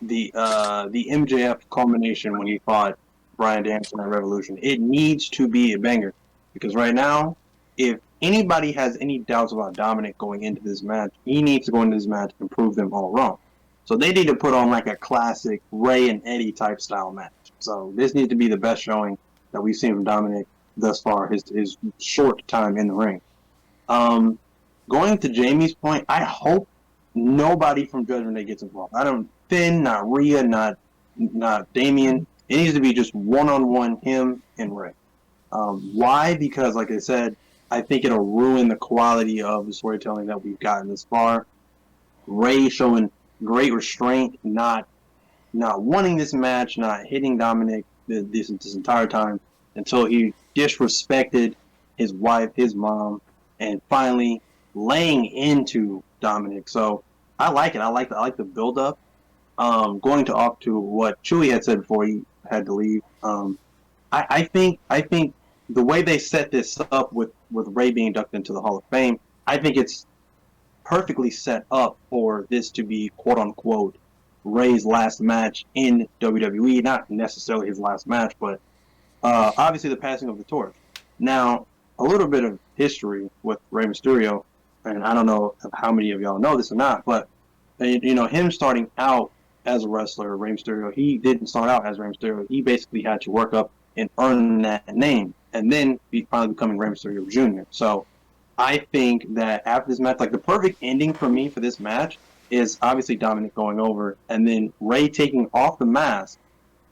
the MJF culmination when he fought Bryan Danielson at Revolution. It needs to be a banger because right now, if anybody has any doubts about Dominic going into this match, he needs to go into this match and prove them all wrong. So they need to put on like a classic Ray and Eddie type style match. So this needs to be the best showing that we've seen from Dominic thus far, his short time in the ring. Going to Jamie's point, I hope nobody from Judgment Day gets involved. I don't Finn, not Rhea, not Damien. It needs to be just one-on-one him and Ray. Why? Because, like I said, I think it'll ruin the quality of the storytelling that we've gotten this far. Ray showing great restraint, not wanting this match, not hitting Dominic this entire time until he disrespected his wife, his mom, and finally laying into Dominic. So I like it. I like the build up. Going off to what Chewy had said before he had to leave. I think the way they set this up with Ray being inducted into the Hall of Fame, I think it's perfectly set up for this to be quote unquote Ray's last match in WWE. Not necessarily his last match, but obviously the passing of the torch. Now, a little bit of history with Rey Mysterio, and I don't know how many of y'all know this or not, but you know, him starting out as a wrestler, Rey Mysterio, he didn't start out as Rey Mysterio. He basically had to work up and earn that name. and then finally becoming Rey Mysterio Jr. So I think that after this match, like the perfect ending for me for this match is obviously Dominic going over, and then Rey taking off the mask,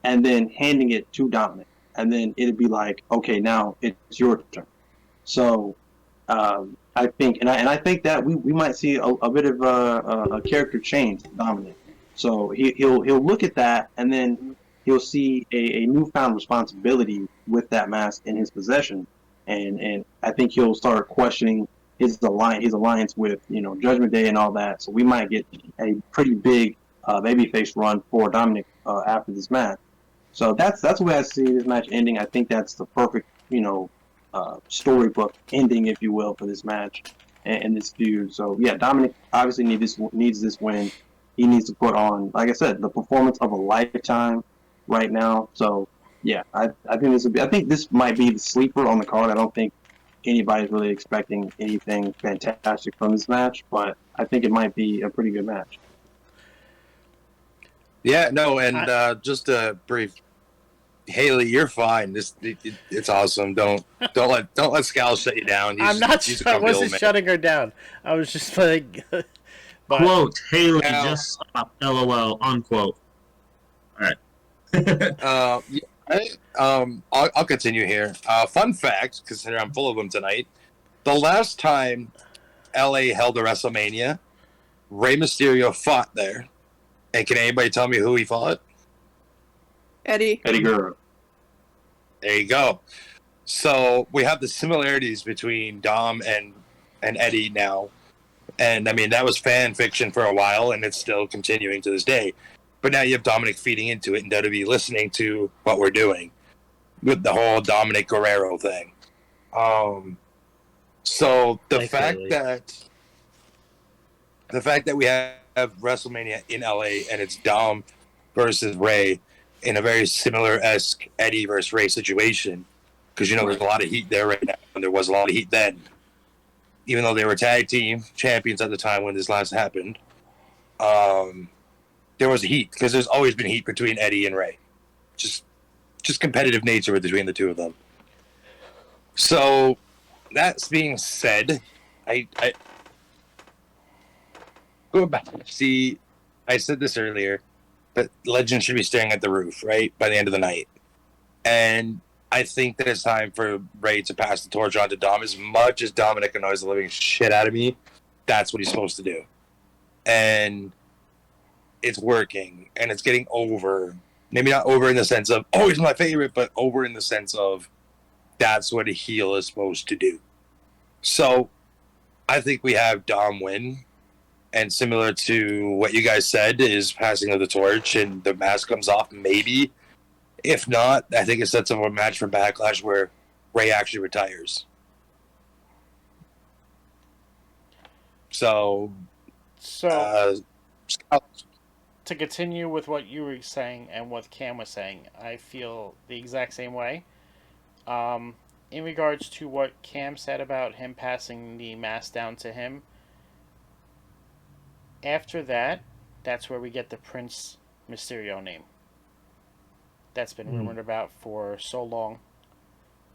and then handing it to Dominic, and then it'd be like, okay, now it's your turn. So I think, and I think that we might see a bit of a character change, Dominic. So he'll look at that, and then he'll see a newfound responsibility with that mask in his possession, and I think he'll start questioning his alliance with Judgment Day and all that. So we might get a pretty big babyface run for Dominic after this match. So that's the way I see this match ending. I think that's the perfect storybook ending, if you will, for this match and this feud. So yeah, Dominic obviously needs this win. He needs to put on, like I said, the performance of a lifetime right now. So yeah, I think this might be the sleeper on the card. I don't think anybody's really expecting anything fantastic from this match, but I think it might be a pretty good match. Yeah, no, and just a brief, Haley, you're fine. It's awesome. Don't let Scal shut you down. I'm not. I wasn't shutting her down. I was just like, quote Haley just stop. LOL. Unquote. All right. I'll continue here. Fun fact, considering I'm full of them tonight. The last time LA held a WrestleMania, Rey Mysterio fought there. And can anybody tell me who he fought? Eddie Guerrero. There you go. So we have the similarities between Dom and Eddie now. And I mean, that was fan fiction for a while, and it's still continuing to this day. But now you have Dominic feeding into it and WWE listening to what we're doing with the whole Dominic Guerrero thing. So the fact that we have WrestleMania in LA and it's Dom versus Rey in a very similar-esque Eddie versus Rey situation, because there's a lot of heat there right now, and there was a lot of heat then. Even though they were tag team champions at the time when this last happened, there was heat, because there's always been heat between Eddie and Rey. Just competitive nature between the two of them. So, that being said, I go back. See, I said this earlier, but legends should be staring at the roof, right, by the end of the night. And I think that it's time for Rey to pass the torch on to Dom. As much as Dominic annoys the living shit out of me, that's what he's supposed to do. And it's working, and it's getting over. Maybe not over in the sense of, oh, he's my favorite, but over in the sense of that's what a heel is supposed to do. So I think we have Dom win. And similar to what you guys said, is passing of the torch and the mask comes off, maybe. If not, I think it sets up a match for Backlash where Rey actually retires. So to continue with what you were saying and what Cam was saying, I feel the exact same way. In regards to what Cam said about him passing the mask down to him, after that, that's where we get the Prince Mysterio name. That's been rumored about for so long,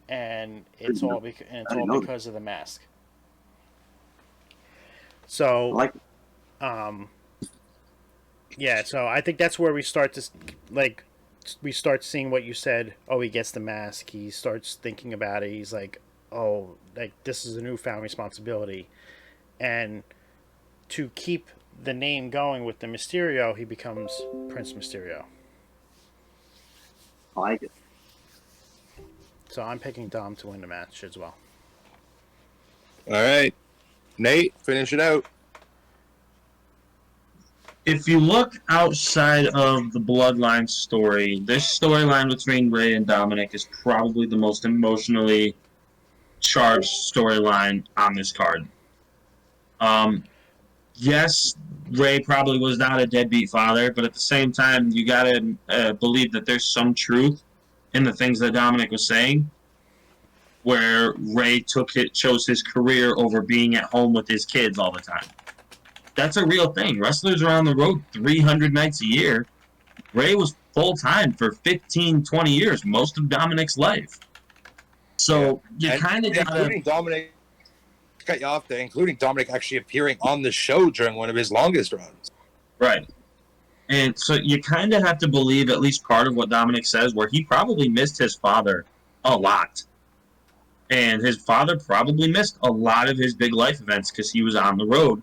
and it's all because of the mask. So, yeah. So I think that's where we start to we start seeing what you said. Oh, he gets the mask. He starts thinking about it. He's like, oh, this is a newfound responsibility, and to keep the name going with the Mysterio, he becomes Prince Mysterio. I like it. So I'm picking Dom to win the match as well. All right. Nate, finish it out. If you look outside of the Bloodline story, this storyline between Rey and Dominic is probably the most emotionally charged storyline on this card. Yes, Rey probably was not a deadbeat father, but at the same time, you gotta believe that there's some truth in the things that Dominic was saying, where Rey chose his career over being at home with his kids all the time. That's a real thing. Wrestlers are on the road 300 nights a year. Rey was full-time for 15, 20 years, most of Dominic's life. So you And kind of got including Dominic, cut you off there, including Dominic actually appearing on the show during one of his longest runs. right. And so you kind of have to believe at least part of what Dominic says, where he probably missed his father a lot. And his father probably missed a lot of his big life events because he was on the road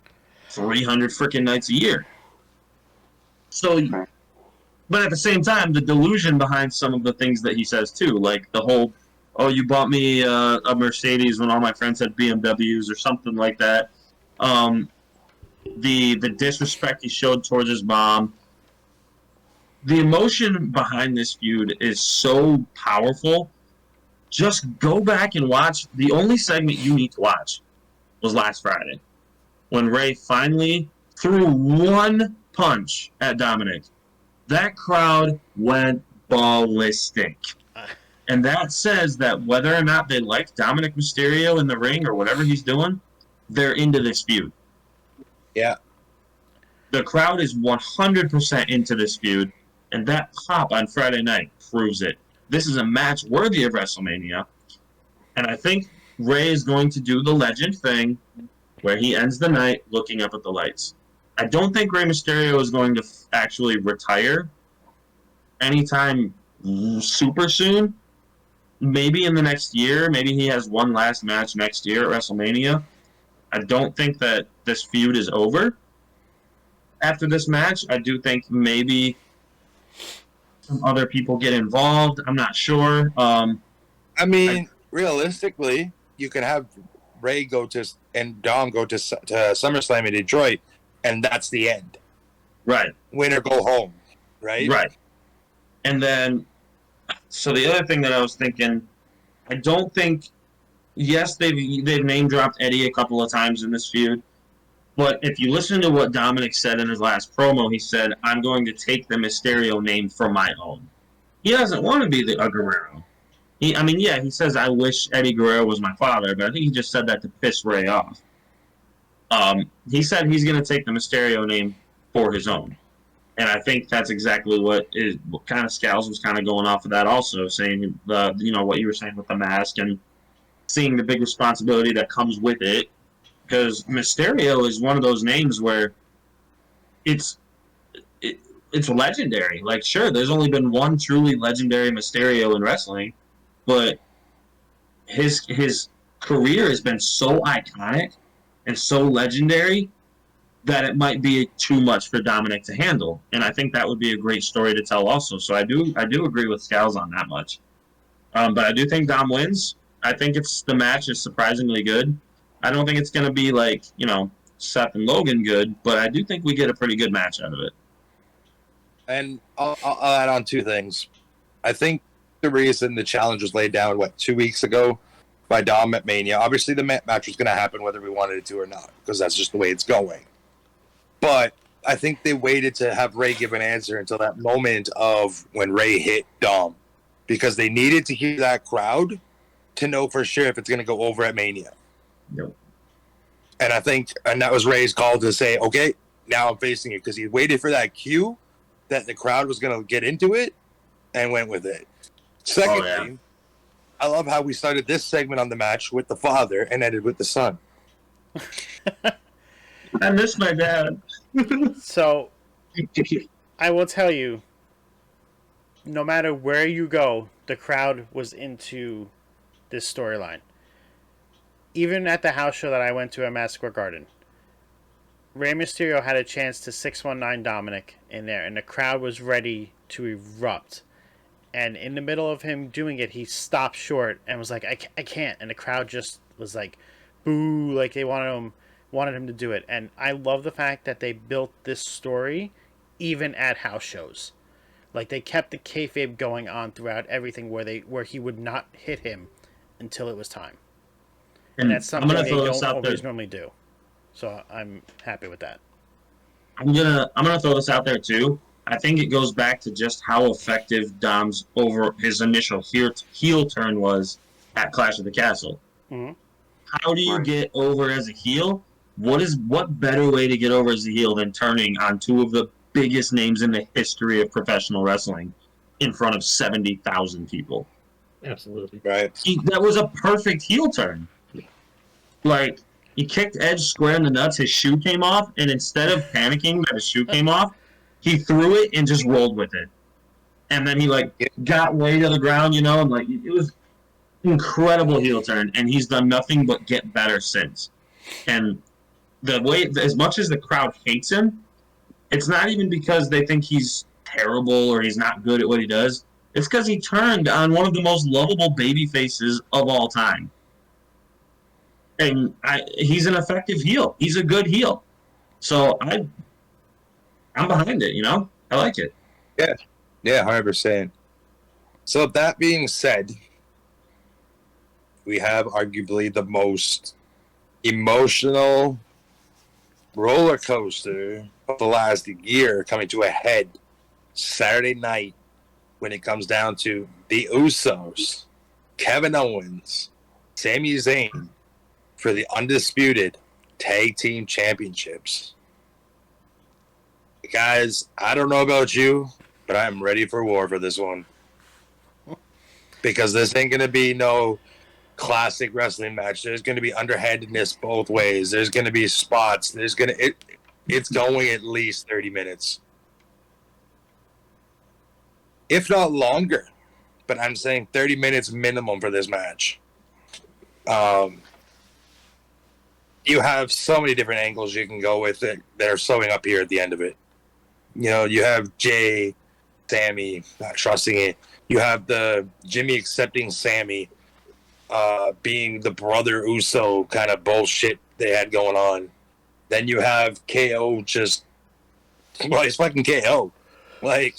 300 freaking nights a year. So, but at the same time, the delusion behind some of the things that he says too, like the whole, oh, you bought me a Mercedes when all my friends had BMWs or something like that. The disrespect he showed towards his mom. The emotion behind this feud is so powerful. Just go back and watch. The only segment you need to watch was last Friday when Ray finally threw one punch at Dominic. That crowd went ballistic. And that says that whether or not they like Dominic Mysterio in the ring or whatever he's doing, they're into this feud. Yeah. The crowd is 100% into this feud, and that pop on Friday night proves it. This is a match worthy of WrestleMania, and I think Ray is going to do the legend thing where he ends the night looking up at the lights. I don't think Rey Mysterio is going to actually retire anytime super soon. Maybe in the next year. Maybe he has one last match next year at WrestleMania. I don't think that this feud is over after this match. I do think maybe some other people get involved. I'm not sure. Realistically, you can have Ray go to and Dom go to SummerSlam in Detroit, and that's the end. Right. Win or go home. Right. Right. And then, so the other thing that I was thinking, I don't think. Yes, they've name dropped Eddie a couple of times in this feud, but if you listen to what Dominic said in his last promo, he said, "I'm going to take the Mysterio name for my own." He doesn't want to be the Guerrero. He says, "I wish Eddie Guerrero was my father," but I think he just said that to piss Ray off. He said he's going to take the Mysterio name for his own, and I think that's exactly what kind of Scales was kind of going off of that, also saying what you were saying with the mask and seeing the big responsibility that comes with it, because Mysterio is one of those names where it's legendary. Like, sure, there's only been one truly legendary Mysterio in wrestling, but his career has been so iconic and so legendary that it might be too much for Dominic to handle. And I think that would be a great story to tell also. So I do agree with Scales on that much. But I do think Dom wins. I think the match is surprisingly good. I don't think it's going to be like, Seth and Logan good, but I do think we get a pretty good match out of it. And I'll add on two things. I think the reason the challenge was laid down, 2 weeks ago by Dom at Mania, obviously the match was going to happen whether we wanted it to or not, because that's just the way it's going. But I think they waited to have Ray give an answer until that moment of when Ray hit Dom, because they needed to hear that crowd to know for sure if it's going to go over at Mania. Yep. And I think, and that was Ray's call to say, okay, now I'm facing it, because he waited for that cue that the crowd was going to get into it and went with it. Secondly, I love how we started this segment on the match with the father and ended with the son. I miss my dad. So, I will tell you, no matter where you go, the crowd was into this storyline. Even at the house show that I went to at Madison Square Garden, Rey Mysterio had a chance to 619 Dominic in there, and the crowd was ready to erupt. And in the middle of him doing it, he stopped short and was like, I can't. And the crowd just was like, boo, like they wanted him to do it. And I love the fact that they built this story even at house shows. Like, they kept the kayfabe going on throughout everything where he would not hit him until it was time. And that's something they don't always normally do. So I'm happy with that. I'm gonna throw this out there too. I think it goes back to just how effective Dom's his initial heel turn was at Clash of the Castle. Mm-hmm. How do you get over as a heel? What better way to get over as a heel than turning on two of the biggest names in the history of professional wrestling in front of 70,000 people? Absolutely. Right. That was a perfect heel turn. Like, he kicked Edge square in the nuts, his shoe came off, and instead of panicking that his shoe came off, he threw it and just rolled with it. And then he, like, got way to the ground, you know, and, like, it was incredible heel turn, and he's done nothing but get better since. And the way, as much as the crowd hates him, it's not even because they think he's terrible or he's not good at what he does. It's because he turned on one of the most lovable baby faces of all time. And he's an effective heel. He's a good heel. So I'm behind it, you know? I like it. Yeah, 100%. So that being said, we have arguably the most emotional roller coaster of the last year coming to a head Saturday night when it comes down to the Usos, Kevin Owens, Sami Zayn for the undisputed tag team championships. Guys, I don't know about you, but I'm ready for war for this one. Because this ain't going to be no classic wrestling match. There's going to be underhandedness both ways. There's going to be spots. It's going at least 30 minutes. If not longer. But I'm saying 30 minutes minimum for this match. You have so many different angles you can go with it that are showing up here at the end of it. You know, you have Jay, Sammy not trusting it. You have the Jimmy accepting Sammy being the brother Uso kind of bullshit they had going on. Then you have KO just, well, he's fucking KO. Like,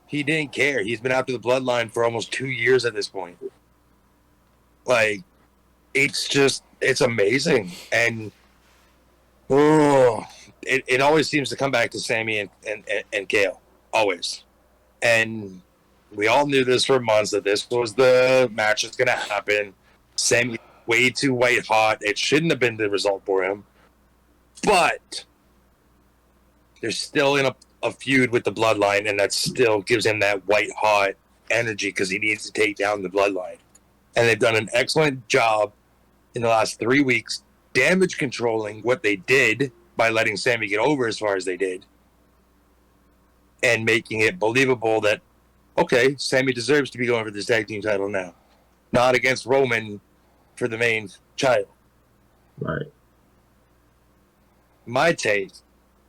he didn't care. He's been after the bloodline for almost 2 years at this point. Like, it's amazing. And, it always seems to come back to Sammy and KO. Always. And we all knew this for months that this was the match that's going to happen. Sammy way too white hot. It shouldn't have been the result for him. But they're still in a feud with the bloodline, and that still gives him that white hot energy because he needs to take down the bloodline. And they've done an excellent job in the last 3 weeks damage controlling what they did by letting Sammy get over as far as they did. And making it believable that, okay, Sammy deserves to be going for this tag team title now. Not against Roman for the main child. Right. My take,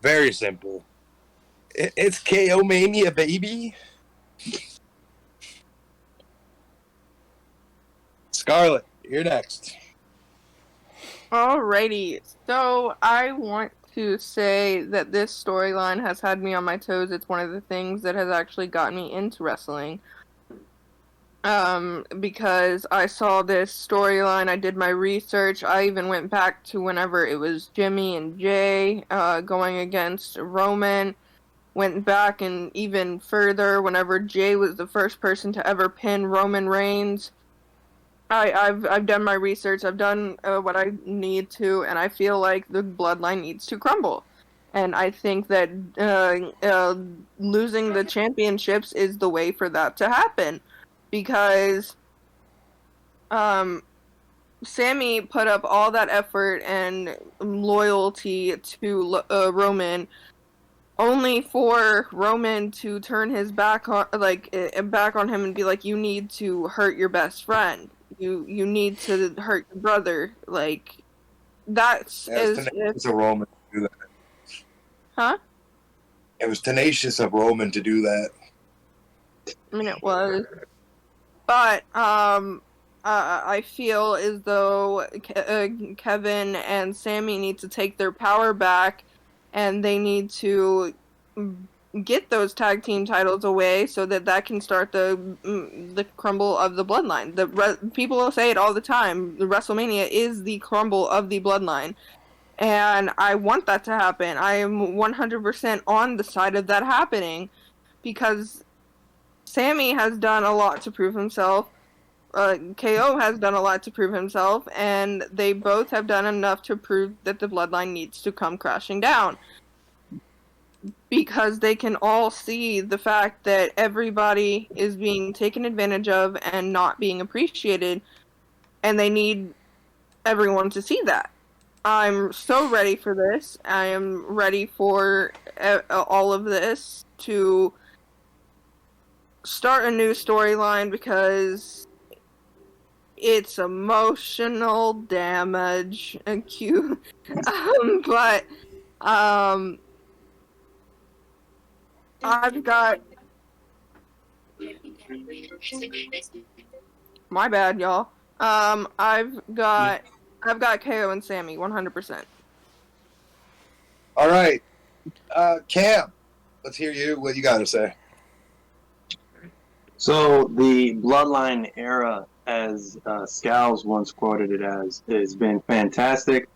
very simple. It's KO Mania, baby. Scarlett, you're next. Alrighty, so I want to say that this storyline has had me on my toes. It's one of the things that has actually gotten me into wrestling. Because I saw this storyline, I did my research, I even went back to whenever it was Jimmy and Jay going against Roman, went back and even further whenever Jay was the first person to ever pin Roman Reigns. I've done my research, I've done what I need to, and I feel like the bloodline needs to crumble. And I think that losing the championships is the way for that to happen. Because Sammy put up all that effort and loyalty to Roman, only for Roman to turn his back on him and be like, "You need to hurt your best friend. You need to hurt your brother." Like, that's Tenacious of Roman to do that. Huh? It was tenacious of Roman to do that. I mean, it was. But I feel as though Kevin and Sammy need to take their power back, and they need to get those tag team titles away so that can start the crumble of the bloodline. People say it all the time. The WrestleMania is the crumble of the bloodline, and I want that to happen. I am 100% on the side of that happening because Sammy has done a lot to prove himself. KO has done a lot to prove himself, and they both have done enough to prove that the bloodline needs to come crashing down. because they can all see the fact that everybody is being taken advantage of and not being appreciated, and they need everyone to see that. I'm so ready for this. I am ready for all of this to start a new storyline because it's emotional damage and cute. But I've got my bad, y'all. I've got KO and Sammy 100%. All right, Cam, let's hear you. What you got to say? So the Bloodline era, as Scals once quoted it as, has been fantastic.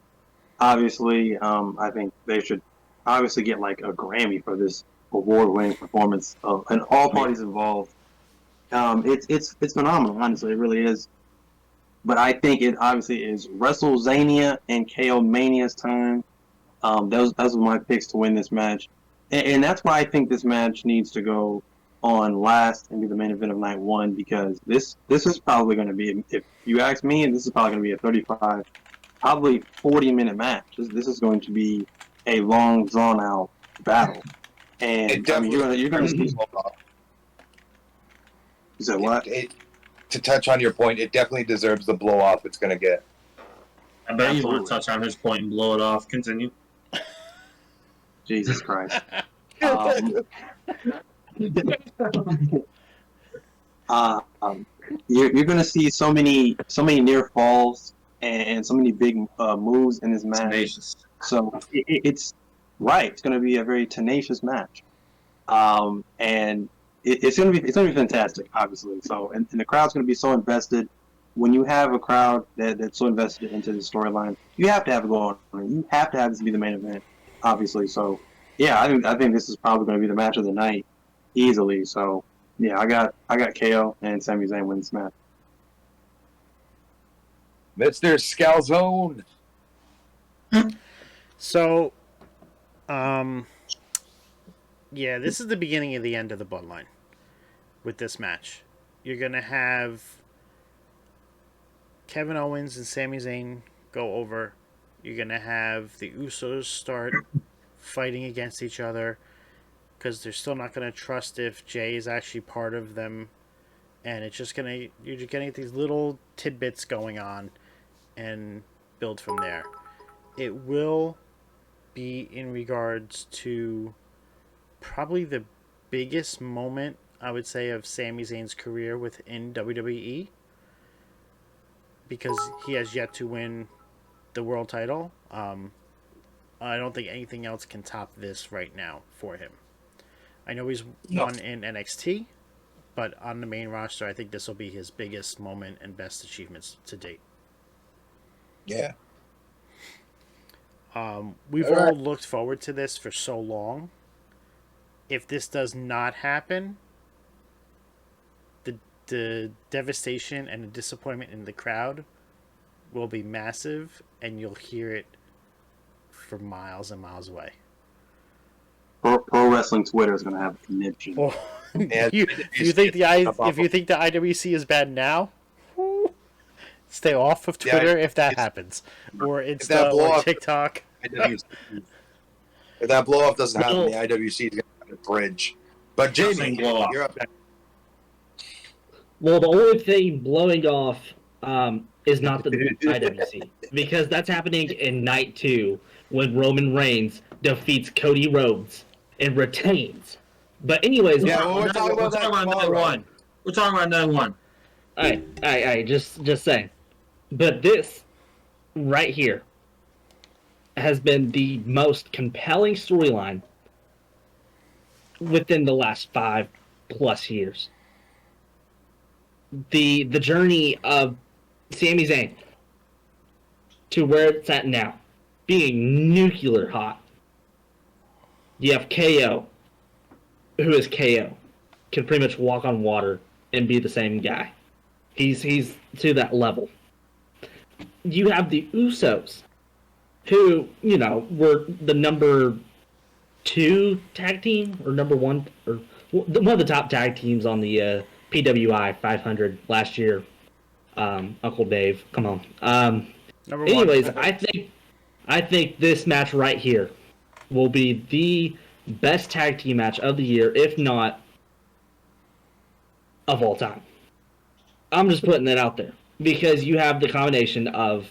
Obviously, I think they should obviously get like a Grammy for this award-winning performance and all parties involved. It's phenomenal, honestly, it really is. But I think it obviously is WrestleZaynia and KO Mania's time. Those are my picks to win this match, and that's why I think this match needs to go on last and be the main event of night one, because this is probably going to be, if you ask me, this is probably going to be a 35, probably 40-minute match. This is going to be a long, drawn out battle, and I mean you're going to see. You said what? To touch on your point, it definitely deserves the blow off it's going to get. I bet you want to touch on his point and blow it off. Continue. Jesus Christ. You're going to see so many near falls and so many big moves in this match. Tenacious. So it's right. It's going to be a very tenacious match, and it's going to be fantastic, obviously. So and the crowd's going to be so invested. When you have a crowd that's so invested into the storyline, you have to have it go on. You have to have this be the main event, obviously. So yeah, I think this is probably going to be the match of the night, easily. So yeah, I got KO and Sami Zayn wins this match. Mr. Scalzone. So, yeah, this is the beginning of the end of the Bloodline with this match. You're going to have Kevin Owens and Sami Zayn go over. You're going to have the Usos start fighting against each other because they're still not going to trust if Jay is actually part of them. And it's just going to, you're just getting these little tidbits going on and build from there. It will be in regards to probably the biggest moment, I would say, of Sami Zayn's career within WWE, because he has yet to win the world title. I don't think anything else can top this right now for him. I know he's won in NXT, but on the main roster, I think this will be his biggest moment and best achievements to date. Yeah. We've all looked forward to this for so long. If this does not happen, the devastation and the disappointment in the crowd will be massive, and you'll hear it for miles and miles away. Pro Wrestling Twitter is going to have a conniption. Oh, if you think the IWC is bad now, stay off of Twitter if that happens, or Insta or TikTok. If that blow off doesn't happen, the IWC is going to have a bridge. But Jamie, you're up next. Well, the only thing blowing off is not the IWC, because that's happening in night 2 when Roman Reigns defeats Cody Rhodes and retains. But anyways, we're talking about night one. We're talking about night one. All right, just saying. But this right here has been the most compelling storyline within the last 5+ years. The journey of Sami Zayn to where it's at now, being nuclear hot. You have KO, who is KO, can pretty much walk on water and be the same guy. He's to that level. You have the Usos, who, were the number 2 tag team or number 1 or one of the top tag teams on the PWI 500 last year. Uncle Dave, come on. Number Anyways, one. I think this match right here will be the best tag team match of the year, if not of all time. I'm just putting that out there because you have the combination of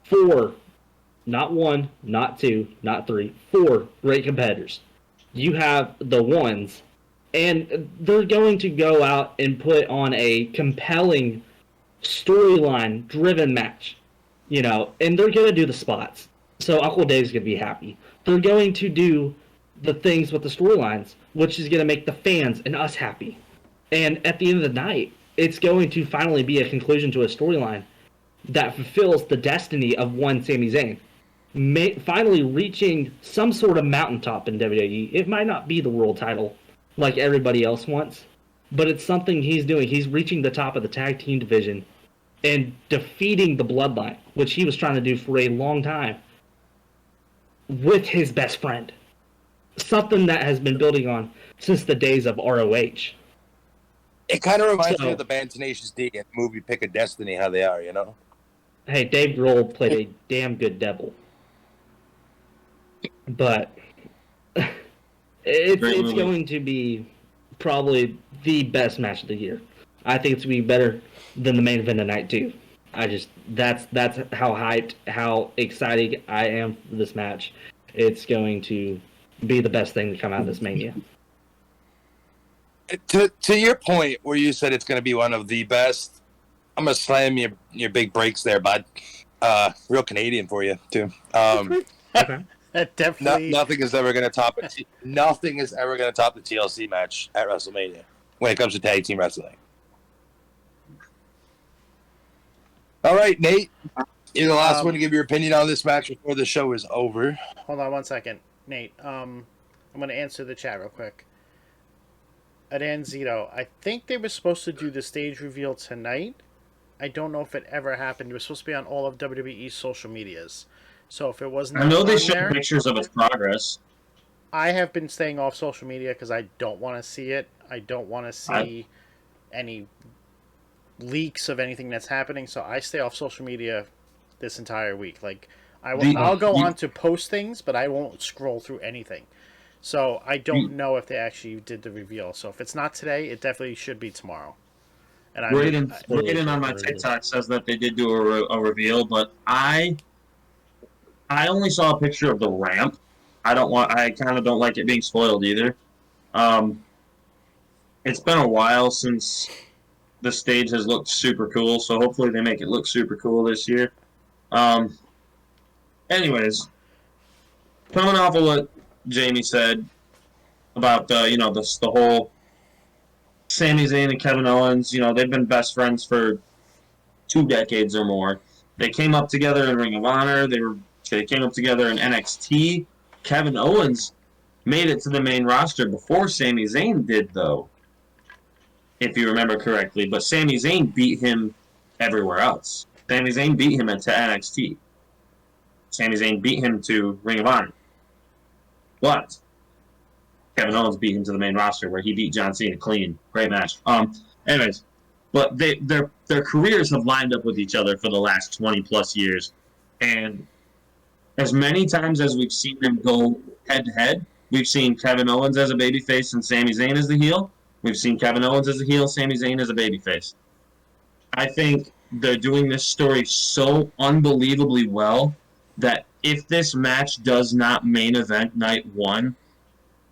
4, not 1, not 2, not 3, 4 great competitors. You have the ones, and they're going to go out and put on a compelling storyline driven match, and they're going to do the spots. So Uncle Dave's going to be happy. They're going to do the things with the storylines, which is going to make the fans and us happy. And at the end of the night, it's going to finally be a conclusion to a storyline that fulfills the destiny of one Sami Zayn. Finally reaching some sort of mountaintop in WWE. It might not be the world title like everybody else wants, but it's something he's doing. He's reaching the top of the tag team division and defeating the Bloodline, which he was trying to do for a long time, with his best friend. Something that has been building on since the days of ROH. It kind of reminds me of the band Tenacious D and the movie Pick a Destiny, how they are, Hey, Dave Grohl played a damn good devil. But it's going to be probably the best match of the year. I think it's going to be better than the main event of night 2. That's how hyped, how excited I am for this match. It's going to be the best thing to come out of this Mania. To your point where you said it's going to be one of the best, I'm going to slam your big breaks there, bud. Real Canadian for you, too. Okay. Definitely. Nothing is ever going to top it. Nothing is ever going to top the TLC match at WrestleMania when it comes to tag team wrestling. All right, Nate, you're the last one to give your opinion on this match before the show is over. Hold on 1 second, Nate. I'm going to answer the chat real quick. Adanzito, I think they were supposed to do the stage reveal tonight. I don't know if it ever happened. It was supposed to be on all of WWE's social medias. So if it wasn't, I know they showed pictures of its progress. I have been staying off social media because I don't want to see it. I don't want to see any leaks of anything that's happening. So I stay off social media this entire week. Like I'll go on to post things, but I won't scroll through anything. So I don't know if they actually did the reveal. So if it's not today, it definitely should be tomorrow. And Raiden on my TikTok says that they did do a reveal, but I only saw a picture of the ramp. I kind of don't like it being spoiled either. It's been a while since the stage has looked super cool, so hopefully they make it look super cool this year. Anyways, coming off of what Jamie said about the whole Sami Zayn and Kevin Owens, they've been best friends for 2 decades or more. They came up together in Ring of Honor. They came up together in NXT. Kevin Owens made it to the main roster before Sami Zayn did, though, if you remember correctly. But Sami Zayn beat him everywhere else. Sami Zayn beat him to NXT. Sami Zayn beat him to Ring of Honor. But Kevin Owens beat him to the main roster where he beat John Cena clean. Great match. Anyways, but their careers have lined up with each other for the last 20-plus years. And as many times as we've seen them go head-to-head, we've seen Kevin Owens as a babyface and Sami Zayn as the heel. We've seen Kevin Owens as a heel, Sami Zayn as a babyface. I think they're doing this story so unbelievably well that if this match does not main event night 1,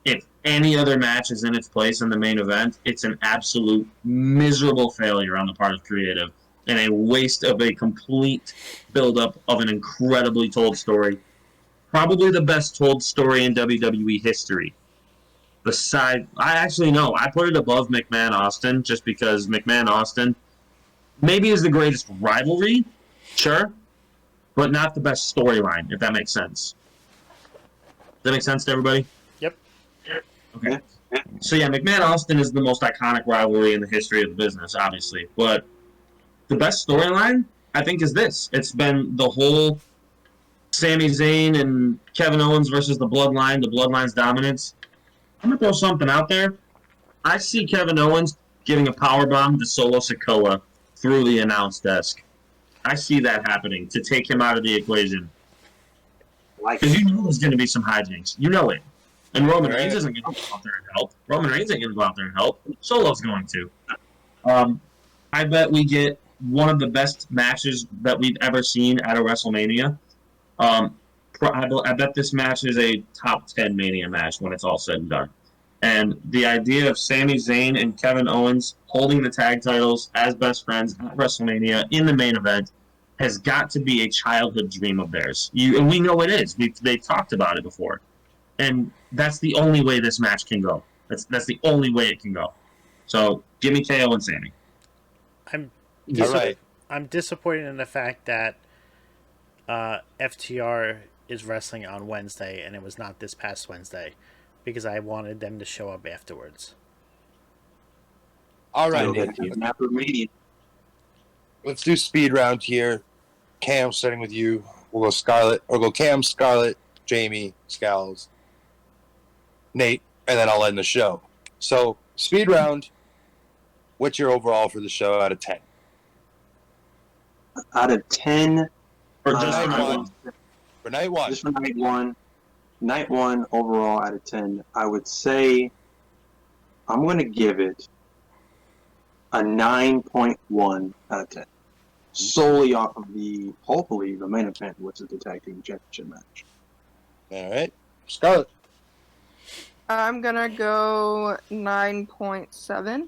if any other match is in its place in the main event, it's an absolute miserable failure on the part of creative and a waste of a complete build-up of an incredibly told story. Probably the best told story in WWE history. I put it above McMahon-Austin just because McMahon-Austin maybe is the greatest rivalry, sure, but not the best storyline, if that makes sense. Does that make sense to everybody? Yep. Okay. So yeah, McMahon-Austin is the most iconic rivalry in the history of the business, obviously. But the best storyline, I think, is this. It's been the whole Sami Zayn and Kevin Owens versus the Bloodline's dominance. I'm going to throw something out there. I see Kevin Owens giving a powerbomb to Solo Sikoa through the announce desk. I see that happening to take him out of the equation. Because you know there's going to be some hijinks. You know it. And Roman Reigns isn't going to go out there and help. Roman Reigns ain't going to go out there and help. Solo's going to. I bet we get one of the best matches that we've ever seen at a WrestleMania. I bet this match is a top 10 Mania match when it's all said and done. And the idea of Sami Zayn and Kevin Owens holding the tag titles as best friends at WrestleMania in the main event has got to be a childhood dream of theirs. And we know it is. They've talked about it before. And that's the only way this match can go. That's the only way it can go. So give me KO and Sami. I'm disappointed in the fact that FTR is wrestling on Wednesday and it was not this past Wednesday because I wanted them to show up afterwards. All right, let's do speed round here. Cam, starting with you. We'll go Cam, Scarlett, Jamie, Scowls, Nate, and then I'll end the show. So, speed round. What's your overall for the show out of 10? Out of 10, Or just night one. For night one. Just for night one. Night one overall out of 10. I would say I'm going to give it a 9.1 out of 10. Solely off of hopefully, the main event, which is the tag team championship match. All right. Scarlett. I'm gonna go 9.7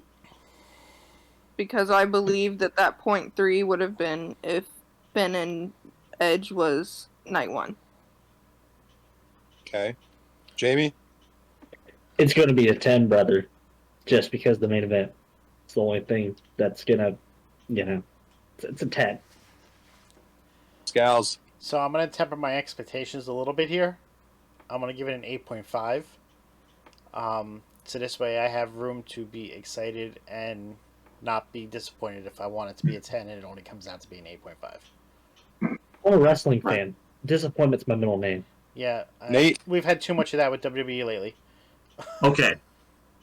because I believe that 0.3 would have been if Finn and Edge was night one. Okay. Jamie? It's going to be a 10, brother. Just because the main event. It's the only thing that's going to, it's a 10. Scowls. So I'm going to temper my expectations a little bit here. I'm going to give it an 8.5. So this way I have room to be excited and not be disappointed if I want it to be a 10 and it only comes out to be an 8.5. I'm a wrestling fan. Disappointment's my middle name. Yeah. Nate? We've had too much of that with WWE lately. Okay.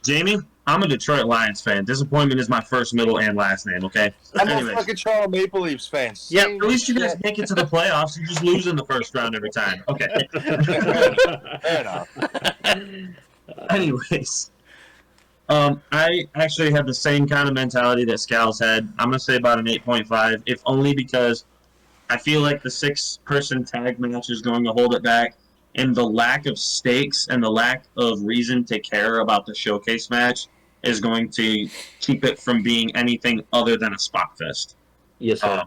Jamie, I'm a Detroit Lions fan. Disappointment is my first, middle, and last name, okay? I'm Anyways. a fucking Toronto Maple Leafs fan. Yep, at least you guys make it to the playoffs. You just lose in the first round every time. Okay. Fair enough. Anyways. I actually have the same kind of mentality that Scowls had. I'm going to say about an 8.5, if only because I feel like the 6-person tag match is going to hold it back, and the lack of stakes and the lack of reason to care about the showcase match is going to keep it from being anything other than a spot fest. Yes, sir.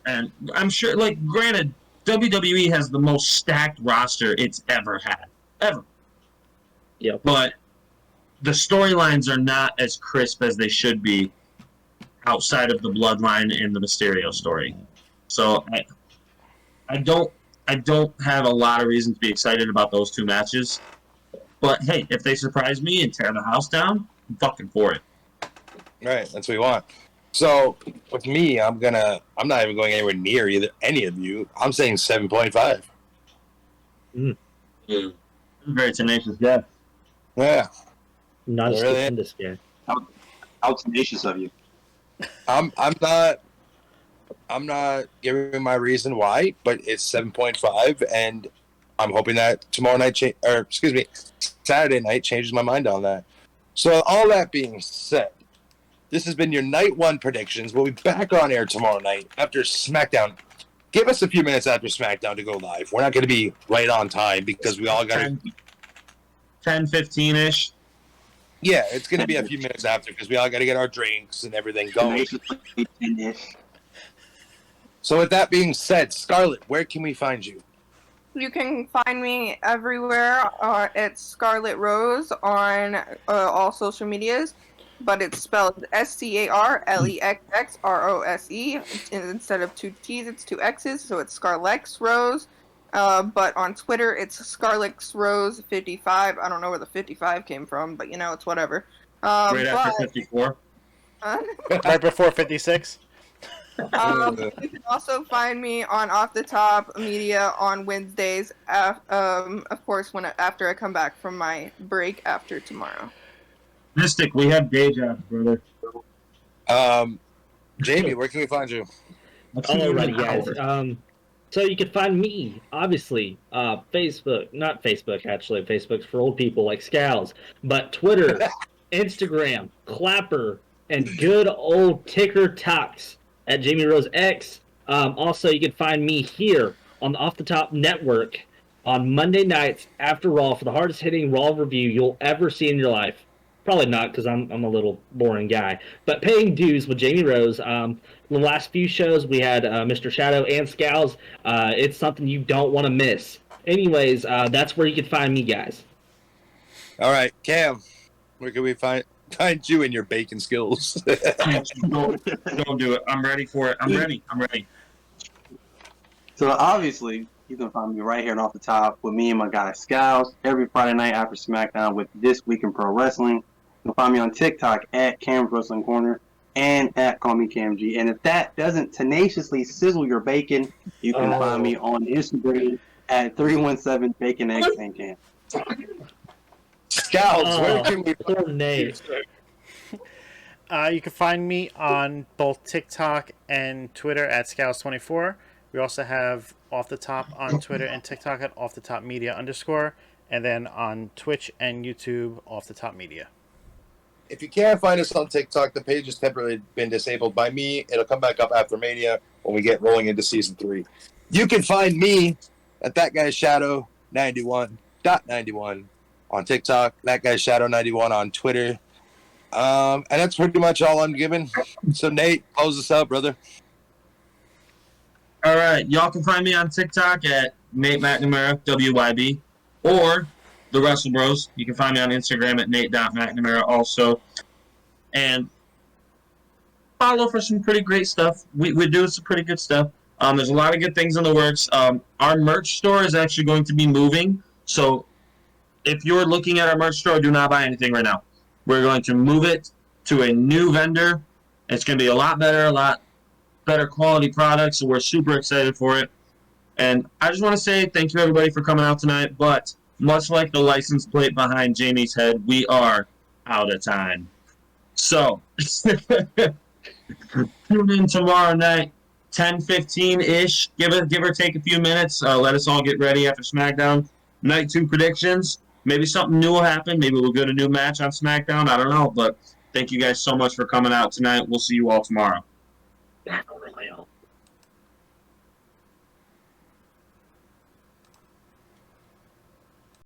And I'm sure, granted, WWE has the most stacked roster it's ever had. Ever. Yep. But the storylines are not as crisp as they should be outside of the Bloodline and the Mysterio story. So I don't have a lot of reason to be excited about those two matches. But hey, if they surprise me and tear the house down, I'm fucking for it. Right, that's what we want. So with me, I'm not even going anywhere near any of you. I'm saying 7.5. Very tenacious, yeah. Yeah. Not a Really? stupendous guy. How tenacious of you. I'm not giving my reason why, but it's 7.5, and I'm hoping that Saturday night changes my mind on that. So all that being said, this has been your night one predictions. We'll be back on air tomorrow night after SmackDown. Give us a few minutes after SmackDown to go live. We're not going to be right on time because we all got to... 10, 15-ish. Yeah, it's going to be a few minutes after because we all got to get our drinks and everything going. So with that being said, Scarlett, where can we find you? You can find me everywhere. It's Scarlet Rose on all social medias, but it's spelled ScarlexXRose. Instead of 2 T's, it's 2 X's, so it's Scarlex Rose. But on Twitter, it's Scarlex Rose 55. I don't know where the 55 came from, but it's whatever. Right after 54. Right before 56. You can also find me on Off the Top Media on Wednesdays. Of course, after I come back from my break after tomorrow. Mystic, we have day jobs, brother. Jamie, where can we find you? Alrighty, guys. So you can find me, obviously, Facebook, not Facebook, actually. Facebook's for old people like Scowls, but Twitter, Instagram, Clapper, and good old Ticker Talks at Jamie Rose X. Also, you can find me here on the Off the Top Network on Monday nights after Raw for the hardest hitting Raw review you'll ever see in your life. Probably not, because I'm a little boring guy. But Paying Dues with Jamie Rose. The last few shows we had Mr. Shadow and Scowls. It's something you don't want to miss. Anyways, that's where you can find me, guys. All right, Cam, where can we find you and your bacon skills? Don't do it. I'm ready for it. I'm ready. So obviously, you can find me right here and Off the Top with me and my guy Scouse every Friday night after SmackDown with This Week in Pro Wrestling. You can find me on TikTok at Cam's Wrestling Corner and at Call Me CamG. And if that doesn't tenaciously sizzle your bacon, you can find me on Instagram at 317 Bacon Eggs and Cam. Scouts, where can we Poor Nate. You can find me on both TikTok and Twitter at Scouts24. We also have Off the Top on Twitter and TikTok at Off the Top Media _, and then on Twitch and YouTube, Off the Top Media. If you can't find us on TikTok, the page has temporarily been disabled by me. It'll come back up after Mania when we get rolling into Season 3. You can find me at That Guy's Shadow 91.91 on TikTok, That Guy's Shadow 91 on Twitter. And that's pretty much all I'm giving. So, Nate, close us out, brother. All right, y'all can find me on TikTok at Nate McNamara, WYB, or the Wrestle Bros. You can find me on Instagram at Nate.McNamara also. And follow for some pretty great stuff. We do some pretty good stuff. There's a lot of good things in the works. Our merch store is actually going to be moving. So if you're looking at our merch store, do not buy anything right now. We're going to move it to a new vendor. It's going to be a lot better quality products, so we're super excited for it. And I just want to say thank you, everybody, for coming out tonight. But much like the license plate behind Jamie's head, we are out of time. So tune in tomorrow night, 10:15-ish. Give or take a few minutes. Let us all get ready after SmackDown. Night 2 predictions. Maybe something new will happen. Maybe we'll get a new match on SmackDown. I don't know. But thank you guys so much for coming out tonight. We'll see you all tomorrow. Battle Royale.